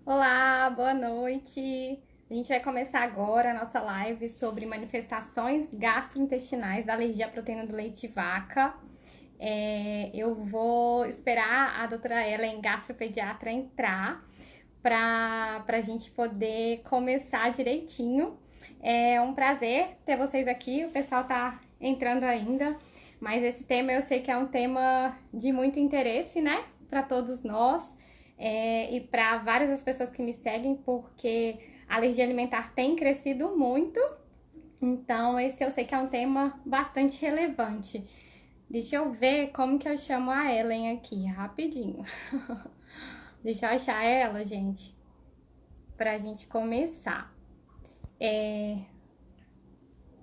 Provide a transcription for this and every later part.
Olá, boa noite. A gente vai começar agora a nossa live sobre manifestações gastrointestinais da alergia à proteína do leite de vaca. Eu vou esperar a doutora Ellen, gastropediatra, entrar para a gente poder começar direitinho. É um prazer ter vocês aqui, o pessoal tá entrando ainda, mas esse tema eu sei que é um tema de muito interesse, né, para todos nós e para várias das pessoas que me seguem, porque a alergia alimentar tem crescido muito, então esse eu sei que é um tema bastante relevante. Deixa eu ver como que eu chamo a Ellen aqui, rapidinho. Deixa eu achar ela, gente, pra gente começar.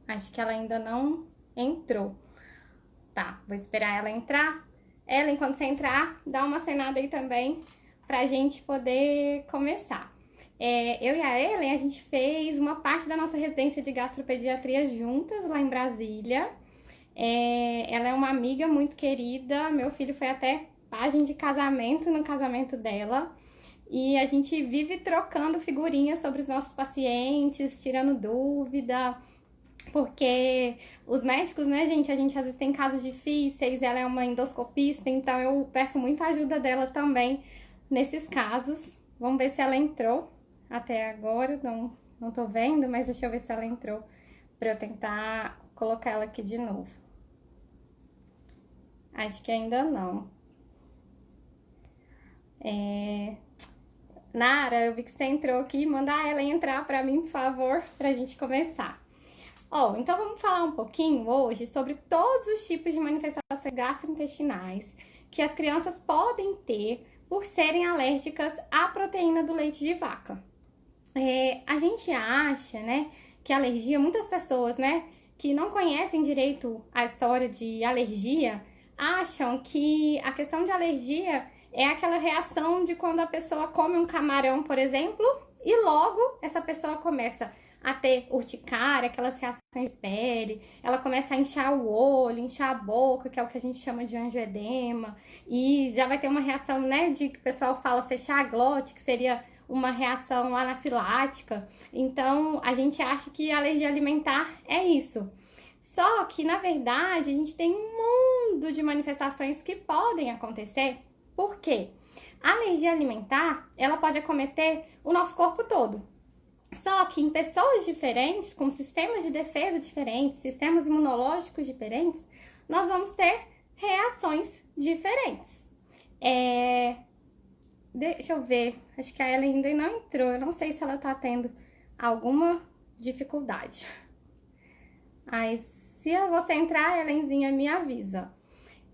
Acho que ela ainda não entrou. Tá, vou esperar ela entrar. Ellen, quando você entrar, dá uma acenada aí também pra gente poder começar. Eu e a Ellen, a gente fez uma parte da nossa residência de gastropediatria juntas lá em Brasília. Ela é uma amiga muito querida. Meu filho foi até pajem de casamento no casamento dela. E a gente vive trocando figurinhas sobre os nossos pacientes, tirando dúvida, porque os médicos, né, gente, a gente às vezes tem casos difíceis, ela é uma endoscopista, então eu peço muita ajuda dela também nesses casos. Vamos ver se ela entrou até agora, não tô vendo, mas deixa eu ver se ela entrou para eu tentar colocar ela aqui de novo. Acho que ainda não. Nara, eu vi que você entrou aqui, manda ela entrar para mim, por favor, pra gente começar. Então vamos falar um pouquinho hoje sobre todos os tipos de manifestações gastrointestinais que as crianças podem ter por serem alérgicas à proteína do leite de vaca. A gente acha, né, que a alergia, muitas pessoas, né, que não conhecem direito a história de alergia, acham que a questão de alergia é aquela reação de quando a pessoa come um camarão, por exemplo, e logo essa pessoa começa a ter urticária, aquelas reações de pele, ela começa a inchar o olho, inchar a boca, que é o que a gente chama de angioedema, e já vai ter uma reação, né, de que o pessoal fala fechar a glote, que seria uma reação anafilática. Então, a gente acha que a alergia alimentar é isso. Só que, na verdade, a gente tem um mundo de manifestações que podem acontecer. Por quê? A alergia alimentar, ela pode acometer o nosso corpo todo. Só que em pessoas diferentes, com sistemas de defesa diferentes, sistemas imunológicos diferentes, nós vamos ter reações diferentes. Deixa eu ver, acho que a Ellen ainda não entrou, eu não sei se ela tá tendo alguma dificuldade. Mas se você entrar, a Ellenzinha me avisa.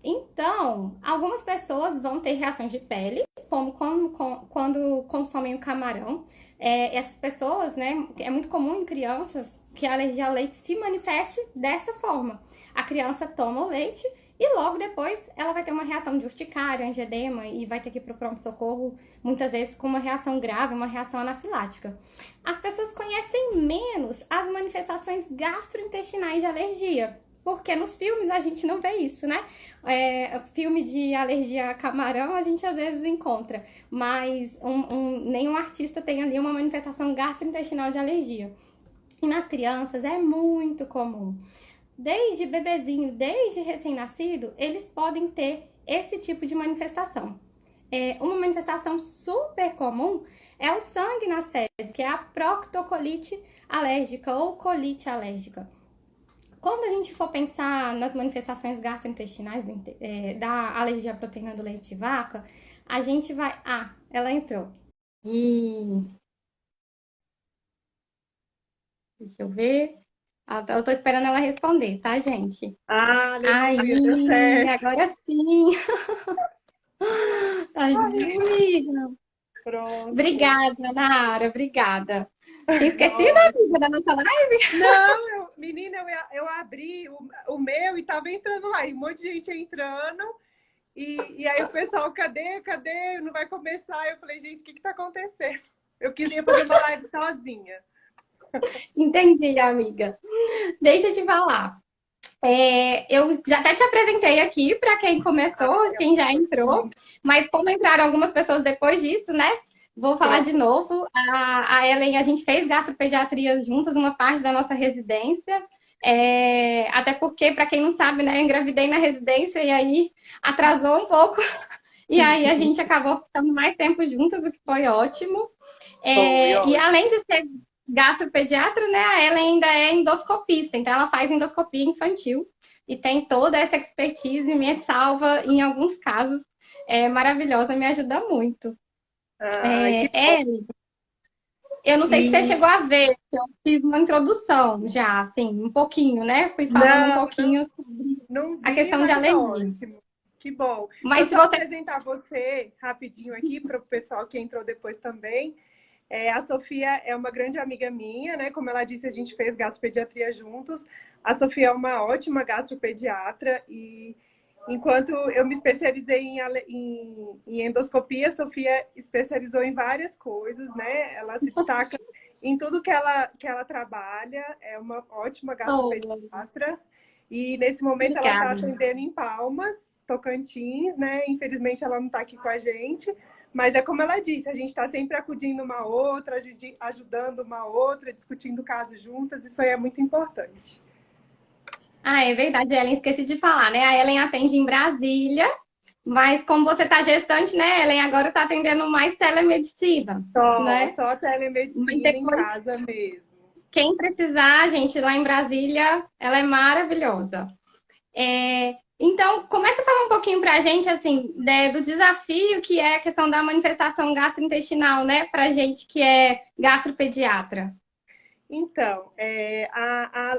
Então, algumas pessoas vão ter reações de pele, como quando consomem o camarão. Essas pessoas, né, é muito comum em crianças que a alergia ao leite se manifeste dessa forma. A criança toma o leite e logo depois ela vai ter uma reação de urticária, angedema e vai ter que ir para o pronto-socorro, muitas vezes com uma reação grave, uma reação anafilática. As pessoas conhecem menos as manifestações gastrointestinais de alergia, porque nos filmes a gente não vê isso, né? Filme de alergia a camarão a gente às vezes encontra, mas nenhum artista tem ali uma manifestação gastrointestinal de alergia. E nas crianças é muito comum. Desde bebezinho, desde recém-nascido, eles podem ter esse tipo de manifestação. Uma manifestação super comum é o sangue nas fezes, que é a proctocolite alérgica ou colite alérgica. Quando a gente for pensar nas manifestações gastrointestinais da alergia à proteína do leite de vaca, a gente vai... Ah, ela entrou. Deixa eu ver. Eu tô esperando ela responder, tá, gente? Aleluia, deu Aí, certo. agora sim. Tá joia. Pronto. Obrigada, Nara, obrigada. Tinha esquecido, Nossa. amiga, da nossa live? Não, menina, eu abri o meu e tava entrando lá, e um monte de gente entrando, e aí o pessoal, cadê? Não vai começar. Eu falei, gente, o que tá acontecendo? Eu queria fazer uma live sozinha. Entendi, amiga. Deixa eu te falar. Eu já até te apresentei aqui para quem começou, quem já entrou, mas como entraram algumas pessoas depois disso, né? Vou falar Pronto. de novo. A Ellen, a gente fez gastropediatria juntas, uma parte da nossa residência. Até porque, para quem não sabe, né, eu engravidei na residência e aí atrasou um pouco. E aí a gente acabou ficando mais tempo juntas, o que foi ótimo. Foi E ótimo. além de ser gastropediatra, né, a Ellen ainda é endoscopista, então ela faz endoscopia infantil e tem toda essa expertise, me salva em alguns casos. É maravilhosa, me ajuda muito. Ai, que bom. Ellen, eu não sei se você E chegou a ver, que eu fiz uma introdução já, assim, um pouquinho, né? Fui falando um não, pouquinho sobre não a vi, questão de mas alergia. ótimo. Que bom. Deixa eu Mas se só você. apresentar você rapidinho aqui para o pessoal que entrou depois também. A Sofia é uma grande amiga minha, né? Como ela disse, a gente fez gastropediatria juntos. A Sofia é uma ótima gastropediatra e enquanto eu me especializei em endoscopia, a Sofia especializou em várias coisas, né? Ela se destaca em tudo que ela trabalha, é uma ótima Oh, gastropediatra. E nesse momento ela está obrigada. atendendo em Palmas, Tocantins, né? Infelizmente ela não está aqui com a gente, mas é como ela disse, a gente está sempre acudindo uma outra, ajudando uma outra, discutindo casos juntas, isso aí é muito importante. Ah, é verdade, Ellen, esqueci de falar, né? A Ellen atende em Brasília, mas como você tá gestante, né, Ellen, agora tá atendendo mais telemedicina, Só, né? só Mas telemedicina em depois, casa mesmo. quem precisar, gente, lá em Brasília, ela é maravilhosa. Então, começa a falar um pouquinho pra gente, assim, do desafio que é a questão da manifestação gastrointestinal, né, pra gente que é gastropediatra. Então,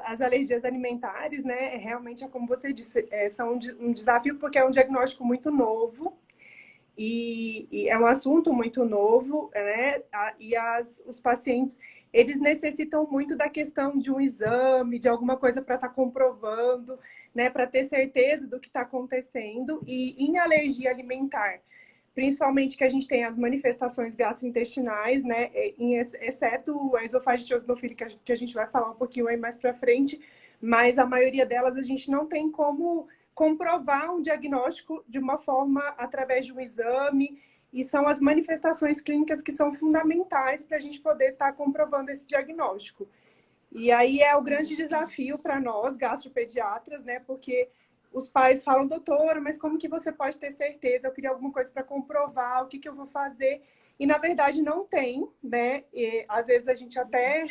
as alergias alimentares, né, realmente é como você disse, são um desafio porque é um diagnóstico muito novo e é um assunto muito novo, né? Os pacientes, eles necessitam muito da questão de um exame, de alguma coisa para estar comprovando, né, para ter certeza do que está acontecendo. E em alergia alimentar, principalmente que a gente tem as manifestações gastrointestinais, né, exceto a esofagite eosinofílica, que a gente vai falar um pouquinho aí mais para frente, mas a maioria delas a gente não tem como comprovar um diagnóstico de uma forma através de um exame, e são as manifestações clínicas que são fundamentais para a gente poder estar comprovando esse diagnóstico. E aí é o grande desafio para nós, gastropediatras, né? Porque os pais falam, doutora, mas como que você pode ter certeza? Eu queria alguma coisa para comprovar, o que eu vou fazer? E na verdade não tem, né? E, às vezes a gente até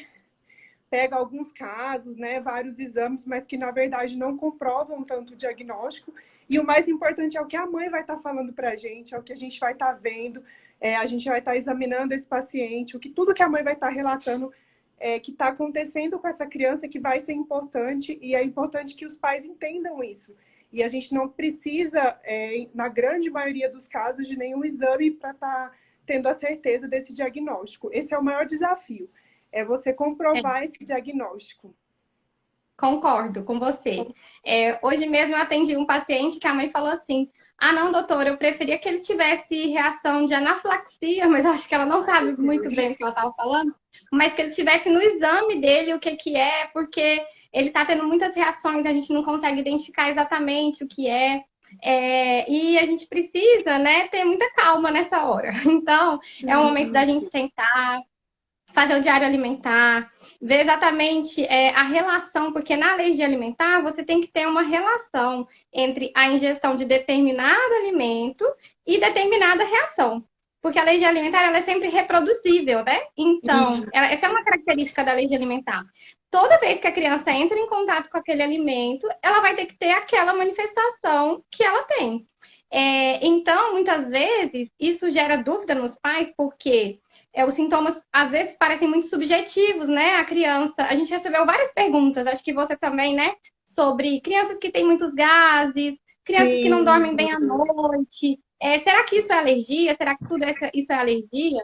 pega alguns casos, né, vários exames, mas que na verdade não comprovam tanto o diagnóstico. E o mais importante é o que a mãe vai estar falando para a gente, é o que a gente vai estar vendo, a gente vai estar examinando esse paciente, tudo que a mãe vai estar relatando que está acontecendo com essa criança que vai ser importante, e é importante que os pais entendam isso. E a gente não precisa, na grande maioria dos casos, de nenhum exame para estar tendo a certeza desse diagnóstico. Esse é o maior desafio, é você comprovar esse diagnóstico. Concordo com você. Hoje mesmo eu atendi um paciente que a mãe falou assim: ah, não, doutora, eu preferia que ele tivesse reação de anafilaxia, mas eu acho que ela não sabe muito bem o que ela estava falando, mas que ele tivesse no exame dele o que que é, porque ele está tendo muitas reações, a gente não consegue identificar exatamente o que é. E a gente precisa, né, ter muita calma nessa hora. Então, é o momento da gente Isso. sentar, fazer o diário alimentar, ver exatamente a relação, porque na alergia alimentar você tem que ter uma relação entre a ingestão de determinado alimento e determinada reação. Porque a alergia alimentar ela é sempre reproduzível, né? Então, essa é uma característica da alergia alimentar. Toda vez que a criança entra em contato com aquele alimento, ela vai ter que ter aquela manifestação que ela tem. Então, muitas vezes, isso gera dúvida nos pais, porque os sintomas às vezes parecem muito subjetivos, né? A criança. A gente recebeu várias perguntas, acho que você também, né? Sobre crianças que têm muitos gases, crianças que não Sim. dormem bem à noite. Será que isso é alergia? Será que tudo isso é alergia?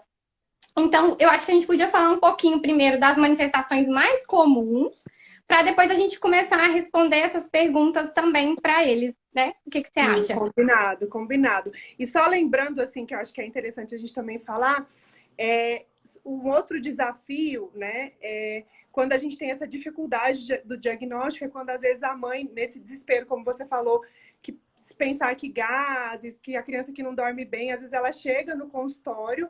Então, eu acho que a gente podia falar um pouquinho primeiro das manifestações mais comuns, para depois a gente começar a responder essas perguntas também para eles, né? O que você Sim, acha? combinado, combinado. E só lembrando, assim, que eu acho que é interessante a gente também falar, um outro desafio, né, quando a gente tem essa dificuldade do diagnóstico, é quando às vezes a mãe, nesse desespero, como você falou, que se pensar que gases, que a criança que não dorme bem, às vezes ela chega no consultório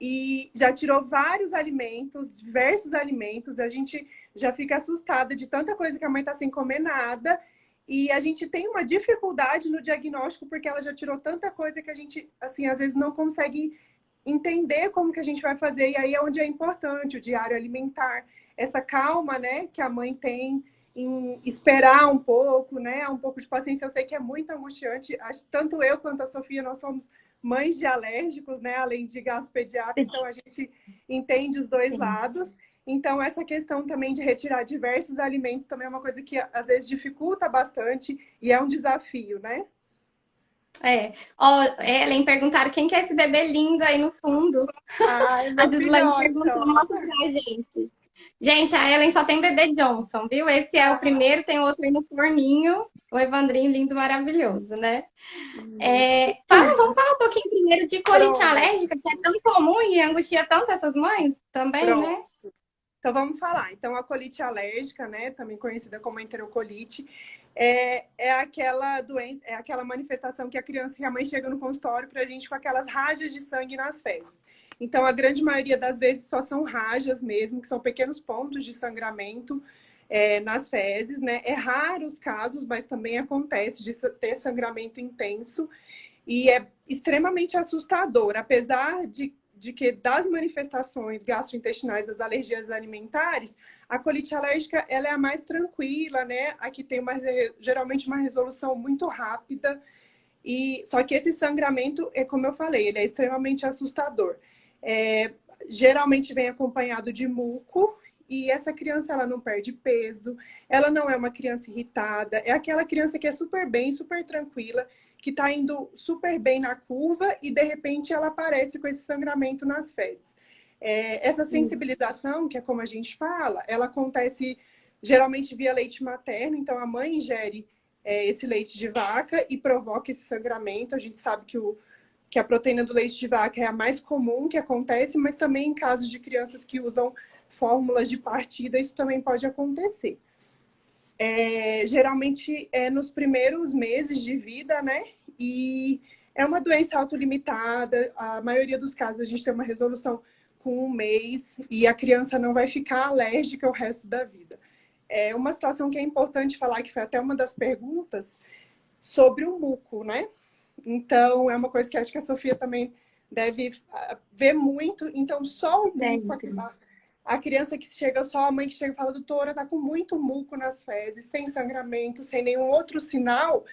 e já tirou vários alimentos, diversos alimentos. A gente já fica assustada de tanta coisa que a mãe está sem comer nada. E a gente tem uma dificuldade no diagnóstico porque ela já tirou tanta coisa que a gente, assim, às vezes não consegue entender como que a gente vai fazer. E aí é onde é importante o diário alimentar, essa calma, né, que a mãe tem em esperar um pouco, né, um pouco de paciência. Eu sei que é muito angustiante. Tanto eu quanto a Sofia, nós somos mães de alérgicos, né, além de gastropediatra, então a gente entende os dois lados. Então, essa questão também de retirar diversos alimentos também é uma coisa que às vezes dificulta bastante e é um desafio, né? Ó, Ellen, perguntaram quem que é esse bebê lindo aí no fundo. Ai, A meu Gislaine filhote, perguntou, ó. mostra pra gente. Gente, a Ellen só tem bebê Johnson, viu? Esse é o primeiro, tem outro aí no forninho. O Evandrinho lindo, maravilhoso, né? Vamos falar um pouquinho primeiro de colite Pronto, alérgica, que é tão comum e angustia tanto essas mães também, né? pronto. Então vamos falar. Então a colite alérgica, né, também conhecida como enterocolite, é aquela doença, é aquela manifestação que a criança e a mãe chegam no consultório para a gente com aquelas rajas de sangue nas fezes. Então a grande maioria das vezes só são rajas mesmo, que são pequenos pontos de sangramento nas fezes, né? É raro os casos, mas também acontece de ter sangramento intenso e é extremamente assustador, apesar de que das manifestações gastrointestinais das alergias alimentares, a colite alérgica ela é a mais tranquila, né? A que tem geralmente uma resolução muito rápida. E só que esse sangramento é como eu falei, ele é extremamente assustador. Geralmente vem acompanhado de muco e essa criança ela não perde peso, ela não é uma criança irritada, é aquela criança que é super bem, super tranquila, que está indo super bem na curva e de repente ela aparece com esse sangramento nas fezes. Essa sensibilização, que é como a gente fala, ela acontece geralmente via leite materno, então a mãe ingere esse leite de vaca e provoca esse sangramento. A gente sabe que a proteína do leite de vaca é a mais comum que acontece, mas também em casos de crianças que usam fórmulas de partida, isso também pode acontecer. Geralmente é nos primeiros meses de vida, né? E é uma doença autolimitada. A maioria dos casos a gente tem uma resolução com 1 mês e a criança não vai ficar alérgica o resto da vida. É uma situação que é importante falar, que foi até uma das perguntas, sobre o muco, né? Então, é uma coisa que acho que a Sofia também deve ver muito. Então, só o muco, a criança que chega, só a mãe que chega e fala, doutora, tá com muito muco nas fezes, sem sangramento, sem nenhum outro sinal.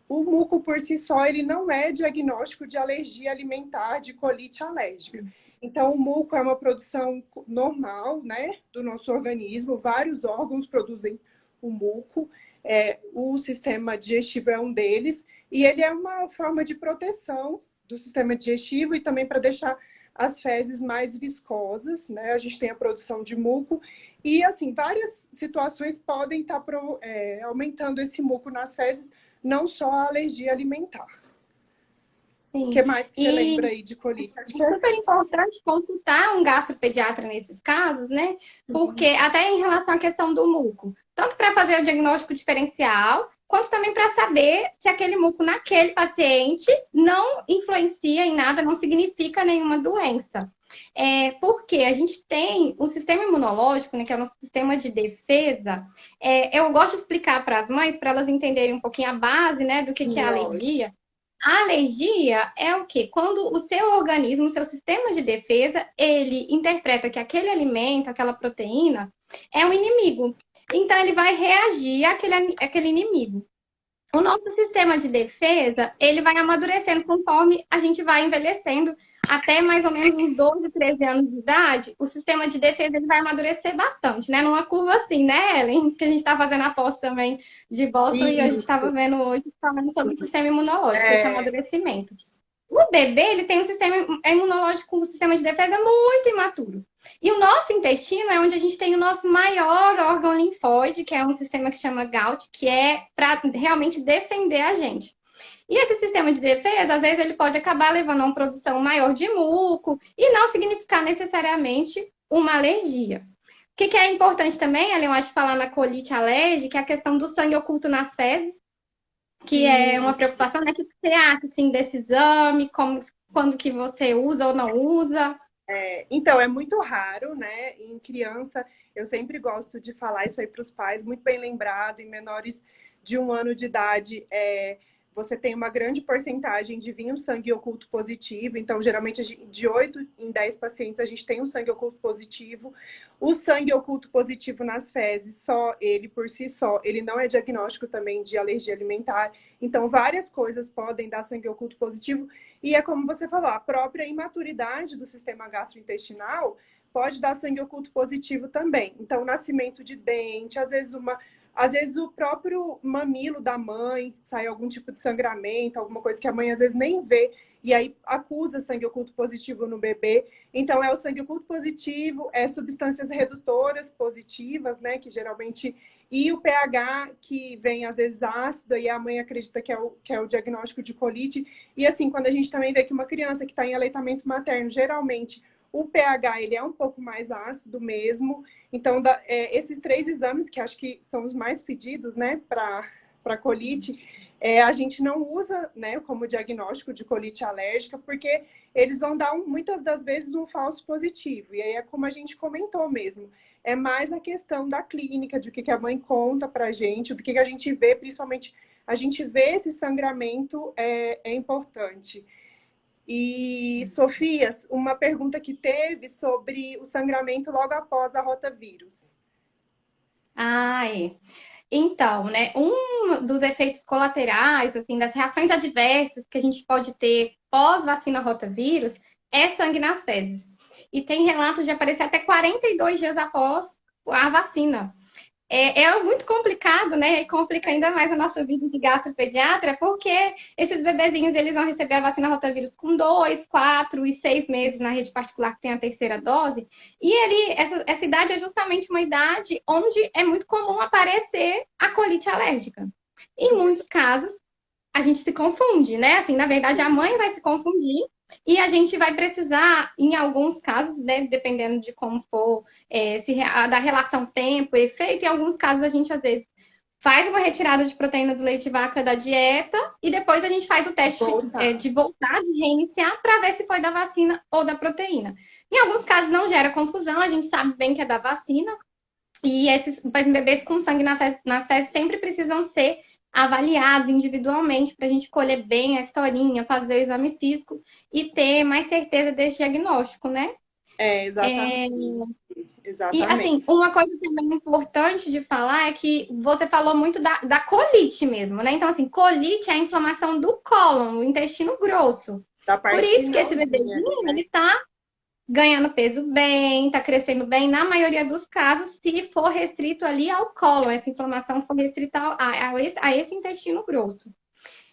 O muco por si só, ele não é diagnóstico de alergia alimentar, de colite alérgica. Então, o muco é uma produção normal, né, do nosso organismo. Vários órgãos produzem o muco. O sistema digestivo é um deles. E ele é uma forma de proteção do sistema digestivo e também para deixar as fezes mais viscosas, né? A gente tem a produção de muco e, assim, várias situações podem estar aumentando esse muco nas fezes, não só a alergia alimentar. O Sim. que mais que você lembra aí de colite? É super importante consultar um gastropediatra nesses casos, né? Porque até em relação à questão do muco, tanto para fazer o diagnóstico diferencial, quanto também para saber se aquele muco naquele paciente não influencia em nada, não significa nenhuma doença. Porque a gente tem o sistema imunológico, né, que é o nosso sistema de defesa. Eu gosto de explicar para as mães, para elas entenderem um pouquinho a base, né, do que é alergia. A alergia é o quê? Quando o seu organismo, o seu sistema de defesa, ele interpreta que aquele alimento, aquela proteína, é um inimigo. Então, ele vai reagir àquele inimigo. O nosso sistema de defesa, ele vai amadurecendo conforme a gente vai envelhecendo. Até mais ou menos uns 12, 13 anos de idade, o sistema de defesa ele vai amadurecer bastante, né? Numa curva assim, né, Ellen? Que a gente está fazendo a pós também de Boston e a gente estava vendo hoje falando sobre o sistema imunológico, esse amadurecimento. O bebê, ele tem um sistema imunológico, um sistema de defesa muito imaturo. E o nosso intestino é onde a gente tem o nosso maior órgão linfóide, que é um sistema que chama GALT, que é para realmente defender a gente. E esse sistema de defesa, às vezes, ele pode acabar levando a uma produção maior de muco e não significar necessariamente uma alergia. O que é importante também, Ellen, eu acho, falar na colite alérgica, é a questão do sangue oculto nas fezes, que é uma preocupação, né? O que você acha, assim, desse exame, quando que você usa ou não usa? Então, é muito raro, né? Em criança, eu sempre gosto de falar isso aí para os pais, muito bem lembrado, em menores de 1 ano de idade, você tem uma grande porcentagem de vir um sangue oculto positivo. Então, geralmente, de 8 em 10 pacientes, a gente tem um sangue oculto positivo. O sangue oculto positivo nas fezes, só ele por si só, ele não é diagnóstico também de alergia alimentar. Então, várias coisas podem dar sangue oculto positivo. E é como você falou, a própria imaturidade do sistema gastrointestinal pode dar sangue oculto positivo também. Então, nascimento de dente, às vezes o próprio mamilo da mãe sai algum tipo de sangramento, alguma coisa que a mãe às vezes nem vê, e aí acusa sangue oculto positivo no bebê. Então, é o sangue oculto positivo, é substâncias redutoras positivas, né, que geralmente... E o pH, que vem às vezes ácido, e a mãe acredita que é o diagnóstico de colite. E assim, quando a gente também vê que uma criança que está em aleitamento materno, geralmente o pH ele é um pouco mais ácido mesmo. Então, esses 3 exames, que acho que são os mais pedidos, né, para colite, a gente não usa, né, como diagnóstico de colite alérgica, porque eles vão dar, muitas das vezes, um falso positivo. E aí é como a gente comentou mesmo. É mais a questão da clínica, de o que a mãe conta pra gente, do que a gente vê, principalmente a gente vê esse sangramento é importante. E, Sofia, uma pergunta que teve sobre o sangramento logo após a rotavírus. Ai, então, né, um dos efeitos colaterais, assim, das reações adversas que a gente pode ter pós-vacina rotavírus é sangue nas fezes. E tem relatos de aparecer até 42 dias após a vacina. É muito complicado, né? E complica ainda mais a nossa vida de gastropediatra, porque esses bebezinhos eles vão receber a vacina rotavírus com 2, 4 e 6 meses na rede particular que tem a terceira dose. E essa idade é justamente uma idade onde é muito comum aparecer a colite alérgica. Em muitos casos, a gente se confunde, né? Assim, na verdade, a mãe vai se confundir e a gente vai precisar, em alguns casos, né, dependendo de como for, da relação tempo e efeito, em alguns casos a gente, às vezes, faz uma retirada de proteína do leite de vaca da dieta e depois a gente faz o teste de voltar, de reiniciar, para ver se foi da vacina ou da proteína. Em alguns casos não gera confusão, a gente sabe bem que é da vacina, e esses bebês com sangue nas fezes sempre precisam ser avaliados individualmente para a gente colher bem a historinha, fazer o exame físico e ter mais certeza desse diagnóstico, né? Exatamente. E, assim, uma coisa também importante de falar é que você falou muito da colite mesmo, né? Então, assim, colite é a inflamação do cólon, do intestino grosso. Por isso que esse bebezinho, ele tá ganhando peso bem, tá crescendo bem, na maioria dos casos, se for restrito ali ao cólon, essa inflamação for restrita a esse intestino grosso.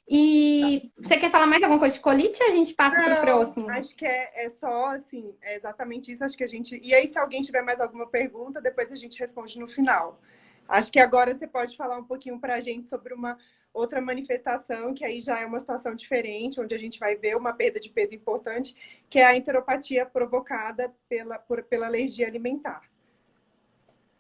E você quer falar mais alguma coisa de colite ou a gente passa para o próximo? Acho que é só, assim, é exatamente isso. Acho que a gente... E aí, se alguém tiver mais alguma pergunta, depois a gente responde no final. Acho que agora você pode falar um pouquinho para a gente sobre uma outra manifestação, que aí já é uma situação diferente, onde a gente vai ver uma perda de peso importante, que é a enteropatia provocada pela alergia alimentar.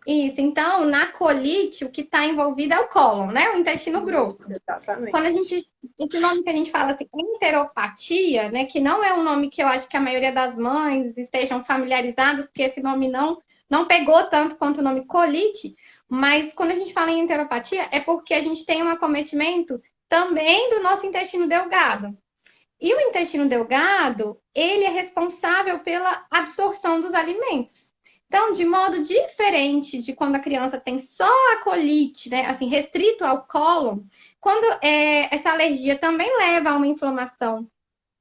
Isso, então, na colite, o que está envolvido é o cólon, né? O intestino grosso. Exatamente. Quando esse nome que a gente fala assim, enteropatia, né? Que não é um nome que eu acho que a maioria das mães estejam familiarizadas, porque esse nome não pegou tanto quanto o nome colite, mas quando a gente fala em enteropatia, é porque a gente tem um acometimento também do nosso intestino delgado. E o intestino delgado, ele é responsável pela absorção dos alimentos. Então, de modo diferente de quando a criança tem só a colite, né, assim, restrito ao cólon, quando essa alergia também leva a uma inflamação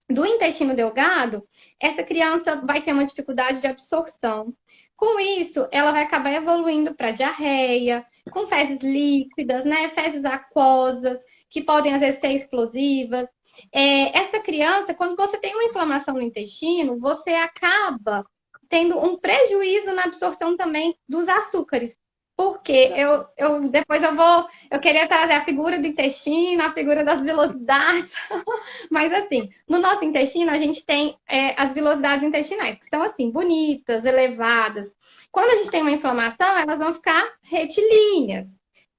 do intestino delgado, essa criança vai ter uma dificuldade de absorção. Com isso, ela vai acabar evoluindo para diarreia, com fezes líquidas, né, fezes aquosas, que podem às vezes ser explosivas. Essa criança, quando você tem uma inflamação no intestino, você acaba tendo um prejuízo na absorção também dos açúcares. Porque depois eu queria trazer a figura do intestino, a figura das velocidades, mas assim, no nosso intestino a gente tem as velocidades intestinais, que são assim, bonitas, elevadas. Quando a gente tem uma inflamação, elas vão ficar retilíneas.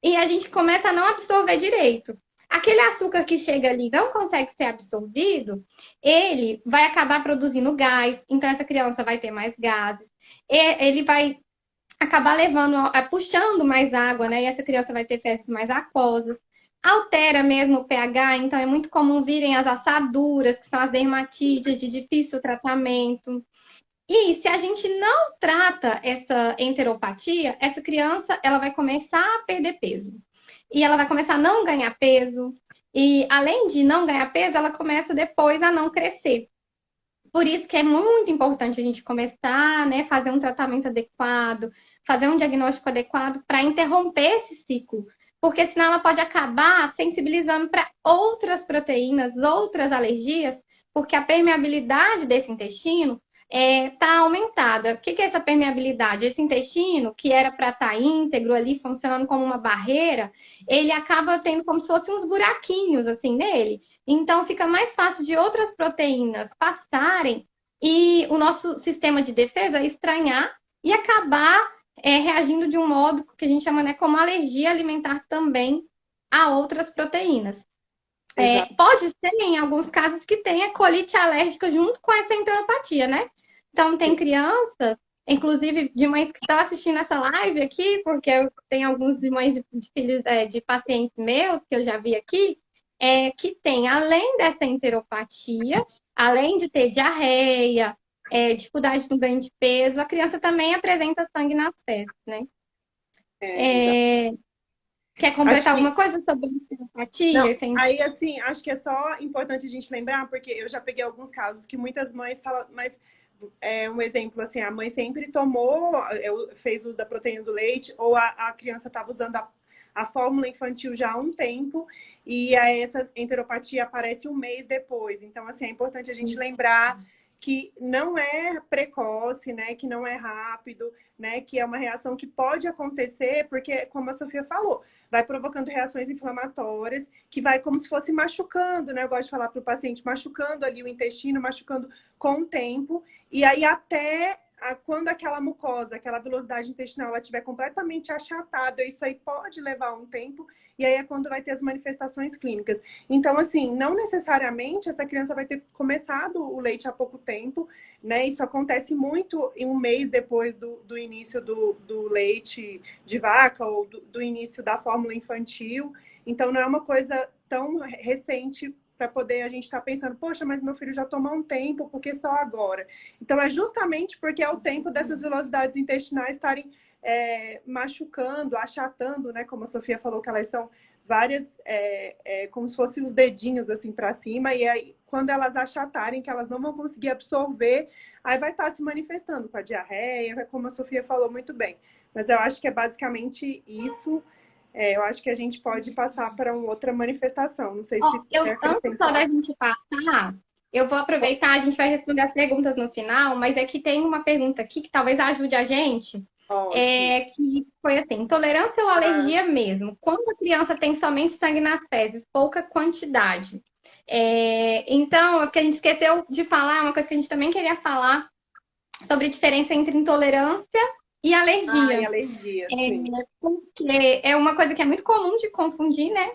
E a gente começa a não absorver direito. aquele açúcar que chega ali não consegue ser absorvido, ele vai acabar produzindo gás, então essa criança vai ter mais gases, ele vai acabar levando, puxando mais água, né? E essa criança vai ter fezes mais aquosas. Altera mesmo o pH, então é muito comum virem as assaduras, que são as dermatites de difícil tratamento. E se a gente não trata essa enteropatia, essa criança ela vai começar a perder peso. E ela vai começar a não ganhar peso. E além de não ganhar peso, ela começa depois a não crescer. Por isso que é muito importante a gente começar, né, fazer um tratamento adequado, fazer um diagnóstico adequado para interromper esse ciclo. Porque senão ela pode acabar sensibilizando para outras proteínas, outras alergias, porque a permeabilidade desse intestino está aumentada. O que é essa permeabilidade? Esse intestino, que era para estar íntegro ali, funcionando como uma barreira, ele acaba tendo como se fossem uns buraquinhos assim nele. Então, fica mais fácil de outras proteínas passarem e o nosso sistema de defesa estranhar e acabar reagindo de um modo que a gente chama, né, como alergia alimentar também a outras proteínas. Pode ser, em alguns casos, que tenha colite alérgica junto com essa enteropatia, né? Então, tem criança, inclusive de mães que estão assistindo essa live aqui, porque eu tenho alguns de mães de filhos de pacientes meus que eu já vi aqui, que tem, além dessa enteropatia, além de ter diarreia, dificuldade no ganho de peso, a criança também apresenta sangue nas fezes, né? Quer completar alguma coisa sobre a Não, enteropatia? aí assim, acho que é só importante a gente lembrar, porque eu já peguei alguns casos que muitas mães falam, mas um exemplo assim, a mãe sempre tomou, fez uso da proteína do leite, ou a criança estava usando a fórmula infantil já há um tempo, e essa enteropatia aparece um mês depois. Então, assim, é importante a gente lembrar que não é precoce, né? Que não é rápido, né? Que é uma reação que pode acontecer, porque, como a Sofia falou, vai provocando reações inflamatórias, que vai como se fosse machucando, né? Eu gosto de falar para o paciente, machucando ali o intestino, machucando com o tempo, e aí até quando aquela mucosa, aquela velocidade intestinal, ela estiver completamente achatada, isso aí pode levar um tempo, e aí é quando vai ter as manifestações clínicas. Então, assim, não necessariamente essa criança vai ter começado o leite há pouco tempo, né? Isso acontece muito em um mês depois do início do leite de vaca ou do início da fórmula infantil. Então, não é uma coisa tão recente para poder a gente estar pensando, poxa, mas meu filho já tomou um tempo, por que só agora? Então, é justamente porque é o tempo dessas velocidades intestinais estarem machucando, achatando, né? Como a Sofia falou, que elas são várias, como se fossem os dedinhos assim para cima, e aí quando elas achatarem, que elas não vão conseguir absorver, aí vai estar se manifestando com a diarreia, como a Sofia falou muito bem. Mas eu acho que é basicamente isso. Eu acho que a gente pode passar para uma outra manifestação. Não sei se antes só da gente passar, eu vou aproveitar, a gente vai responder as perguntas no final, mas é que tem uma pergunta aqui que talvez ajude a gente, que foi assim, intolerância ou alergia mesmo? Quando a criança tem somente sangue nas fezes, pouca quantidade. Então, o que a gente esqueceu de falar, uma coisa que a gente também queria falar sobre a diferença entre intolerância e alergia. E alergia, sim. Porque é uma coisa que é muito comum de confundir, né?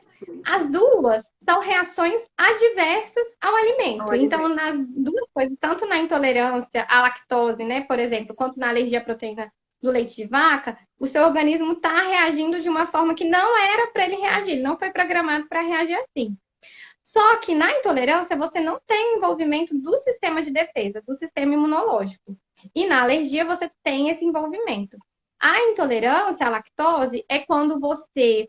As duas são reações adversas ao alimento. Então, nas duas coisas, tanto na intolerância à lactose, né, por exemplo, quanto na alergia à proteína do leite de vaca, o seu organismo está reagindo de uma forma que não era para ele reagir, ele não foi programado para reagir assim. Só que na intolerância você não tem envolvimento do sistema de defesa, do sistema imunológico. E na alergia você tem esse envolvimento. A intolerância à lactose é quando você.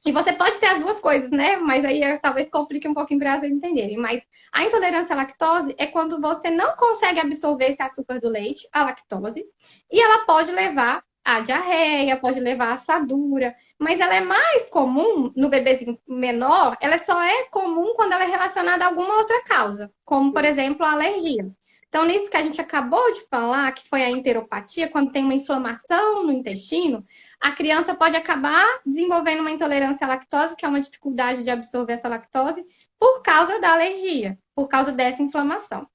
E você pode ter as duas coisas, né? Mas aí talvez complique um pouquinho para vocês entenderem. Mas a intolerância à lactose é quando você não consegue absorver esse açúcar do leite, a lactose, e ela pode levar a diarreia, pode levar a assadura, mas ela é mais comum no bebezinho menor, ela só é comum quando ela é relacionada a alguma outra causa, como, por exemplo, a alergia. Então, nisso que a gente acabou de falar, que foi a enteropatia, quando tem uma inflamação no intestino, a criança pode acabar desenvolvendo uma intolerância à lactose, que é uma dificuldade de absorver essa lactose, por causa da alergia, por causa dessa inflamação.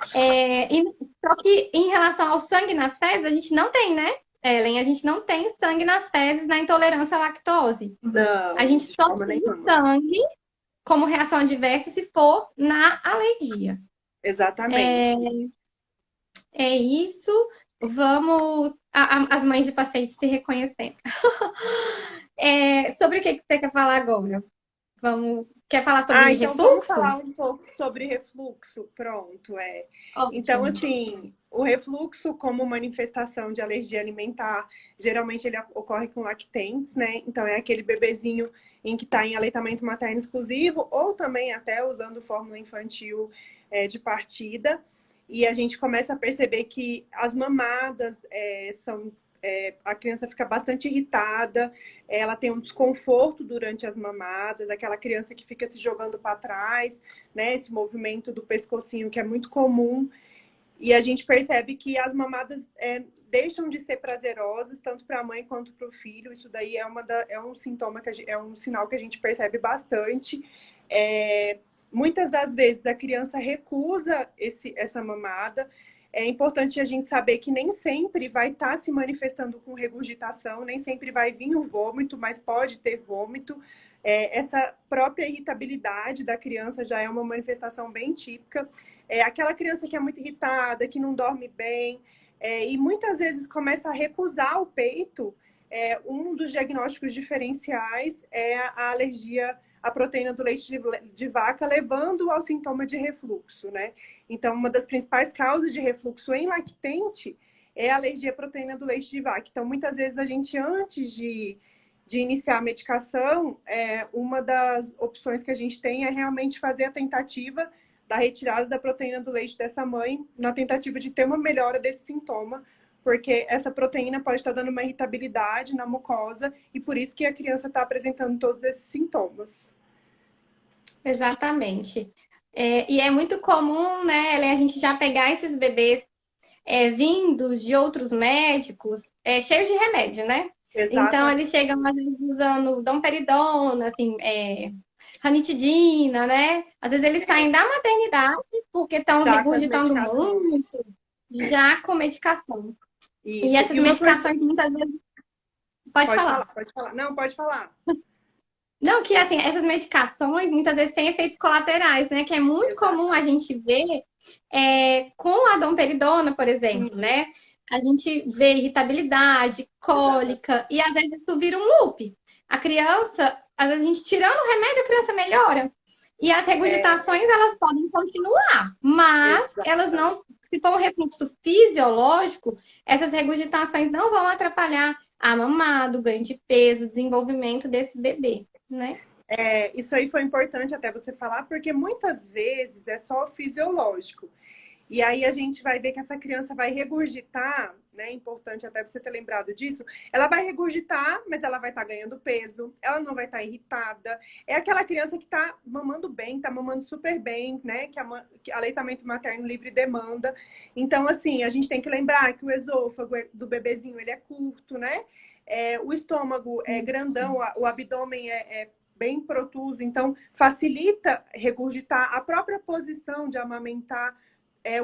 Só que em relação ao sangue nas fezes, a gente não tem, né? Ellen, a gente não tem sangue nas fezes na intolerância à lactose. A Não, gente de só forma tem nenhuma. sangue como reação adversa se for na alergia. É, Exatamente. é isso. Vamos. As mães de pacientes se reconhecendo. Sobre o que você quer falar agora? Quer falar Ah, sobre então vamos refluxo? falar um pouco sobre refluxo. Pronto, é. Então, Ótimo. assim, o refluxo como manifestação de alergia alimentar, geralmente ele ocorre com lactentes, né? Então é aquele bebezinho em que está em aleitamento materno exclusivo ou também até usando fórmula infantil de partida. E a gente começa a perceber que as mamadas são a criança fica bastante irritada, ela tem um desconforto durante as mamadas, aquela criança que fica se jogando para trás, né? Esse movimento do pescocinho que é muito comum. E a gente percebe que as mamadas deixam de ser prazerosas, tanto para a mãe quanto para o filho. Isso daí é um sintoma, é um sinal que a gente percebe bastante. Muitas das vezes a criança recusa essa mamada. É importante a gente saber que nem sempre vai estar se manifestando com regurgitação, nem sempre vai vir o vômito, mas pode ter vômito. Essa própria irritabilidade da criança já é uma manifestação bem típica. Aquela criança que é muito irritada, que não dorme bem, e muitas vezes começa a recusar o peito. Um dos diagnósticos diferenciais é a alergia à proteína do leite de vaca, levando ao sintoma de refluxo, né? Então, uma das principais causas de refluxo em lactente é a alergia à proteína do leite de vaca. Então, muitas vezes a gente, antes de iniciar a medicação, uma das opções que a gente tem é realmente fazer a tentativa da retirada da proteína do leite dessa mãe, na tentativa de ter uma melhora desse sintoma, porque essa proteína pode estar dando uma irritabilidade na mucosa e por isso que a criança está apresentando todos esses sintomas. Exatamente. E é muito comum, né, Ellen, a gente já pegar esses bebês vindos de outros médicos, cheios de remédio, né? Então, Exatamente. eles chegam, às vezes, usando domperidona, assim, ranitidina, né? Às vezes eles saem da maternidade porque estão Já com as regurgitando medicações. muito, já com medicação. E Isso. essas E uma coisa. medicações, muitas vezes... Pode Pode falar, falar. pode falar. Não, pode falar. Não, que assim, essas medicações muitas vezes têm efeitos colaterais, né? Que é muito comum a Exatamente. gente ver com a domperidona, por exemplo, Sim, né? A gente vê irritabilidade, exatamente. cólica, e às vezes isso vira um loop. A criança, às vezes a gente tirando o remédio, a criança melhora. E as regurgitações, elas podem continuar, mas elas Exatamente. não, se for um refluxo fisiológico, essas regurgitações não vão atrapalhar a mamada, o ganho de peso, o desenvolvimento desse bebê, né? Isso aí foi importante até você falar, porque muitas vezes é só fisiológico. E aí a gente vai ver que essa criança vai regurgitar, né? É importante até você ter lembrado disso. Ela vai regurgitar, mas ela vai estar ganhando peso, ela não vai estar irritada. É aquela criança que está mamando bem, está mamando super bem, né? Que aleitamento materno livre demanda. Então, assim, a gente tem que lembrar que o esôfago do bebezinho ele é curto, né? O estômago é grandão, o abdômen é bem protuso, então facilita regurgitar a própria posição de amamentar.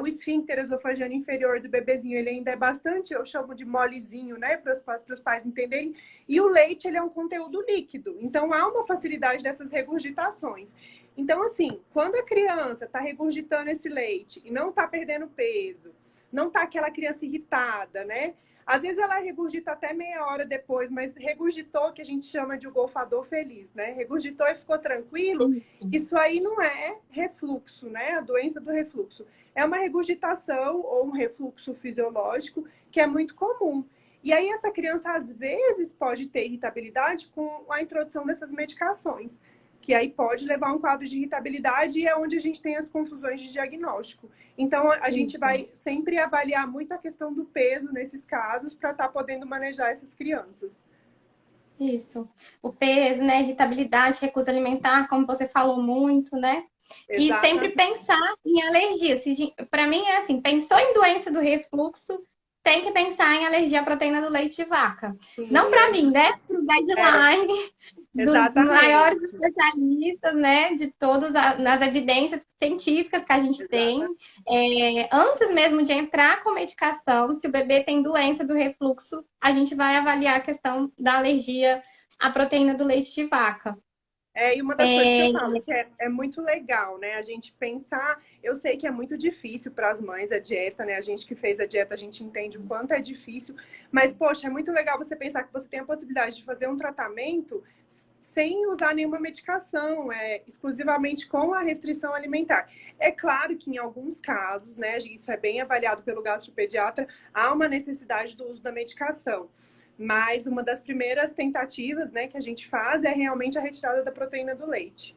O esfíncter esofagiano inferior do bebezinho, ele ainda é bastante, eu chamo de molezinho, né, para os pais entenderem. E o leite, ele é um conteúdo líquido. Então, há uma facilidade dessas regurgitações. Então, assim, quando a criança está regurgitando esse leite e não está perdendo peso, não está aquela criança irritada, né? Às vezes ela regurgita até meia hora depois, mas regurgitou, que a gente chama de o golfador feliz, né? Regurgitou e ficou tranquilo. Isso aí não é refluxo, né? A doença do refluxo. É uma regurgitação ou um refluxo fisiológico que é muito comum. E aí essa criança, às vezes, pode ter irritabilidade com a introdução dessas medicações, que aí pode levar a um quadro de irritabilidade e é onde a gente tem as confusões de diagnóstico. Então, a gente Isso. vai sempre avaliar muito a questão do peso nesses casos para estar podendo manejar essas crianças. Isso. O peso, né? Irritabilidade, recusa alimentar, como você falou muito, né? E sempre Exatamente. pensar em alergia. Para mim é assim, pensou em doença do refluxo, tem que pensar em alergia à proteína do leite de vaca. Não Sim, para mim, né? Para o é, guideline dos maiores exatamente. especialistas, né? De todas as evidências científicas que a gente tem. Exata, Antes mesmo de entrar com medicação, se o bebê tem doença do refluxo, a gente vai avaliar a questão da alergia à proteína do leite de vaca. e uma das coisas que eu falo que é muito legal, né? A gente pensar, eu sei que é muito difícil para as mães a dieta, né? A gente que fez a dieta, a gente entende o quanto é difícil, mas, poxa, é muito legal você pensar que você tem a possibilidade de fazer um tratamento sem usar nenhuma medicação, exclusivamente com a restrição alimentar. É claro que em alguns casos, né, isso é bem avaliado pelo gastropediatra, há uma necessidade do uso da medicação. Mas uma das primeiras tentativas, né, que a gente faz é realmente a retirada da proteína do leite.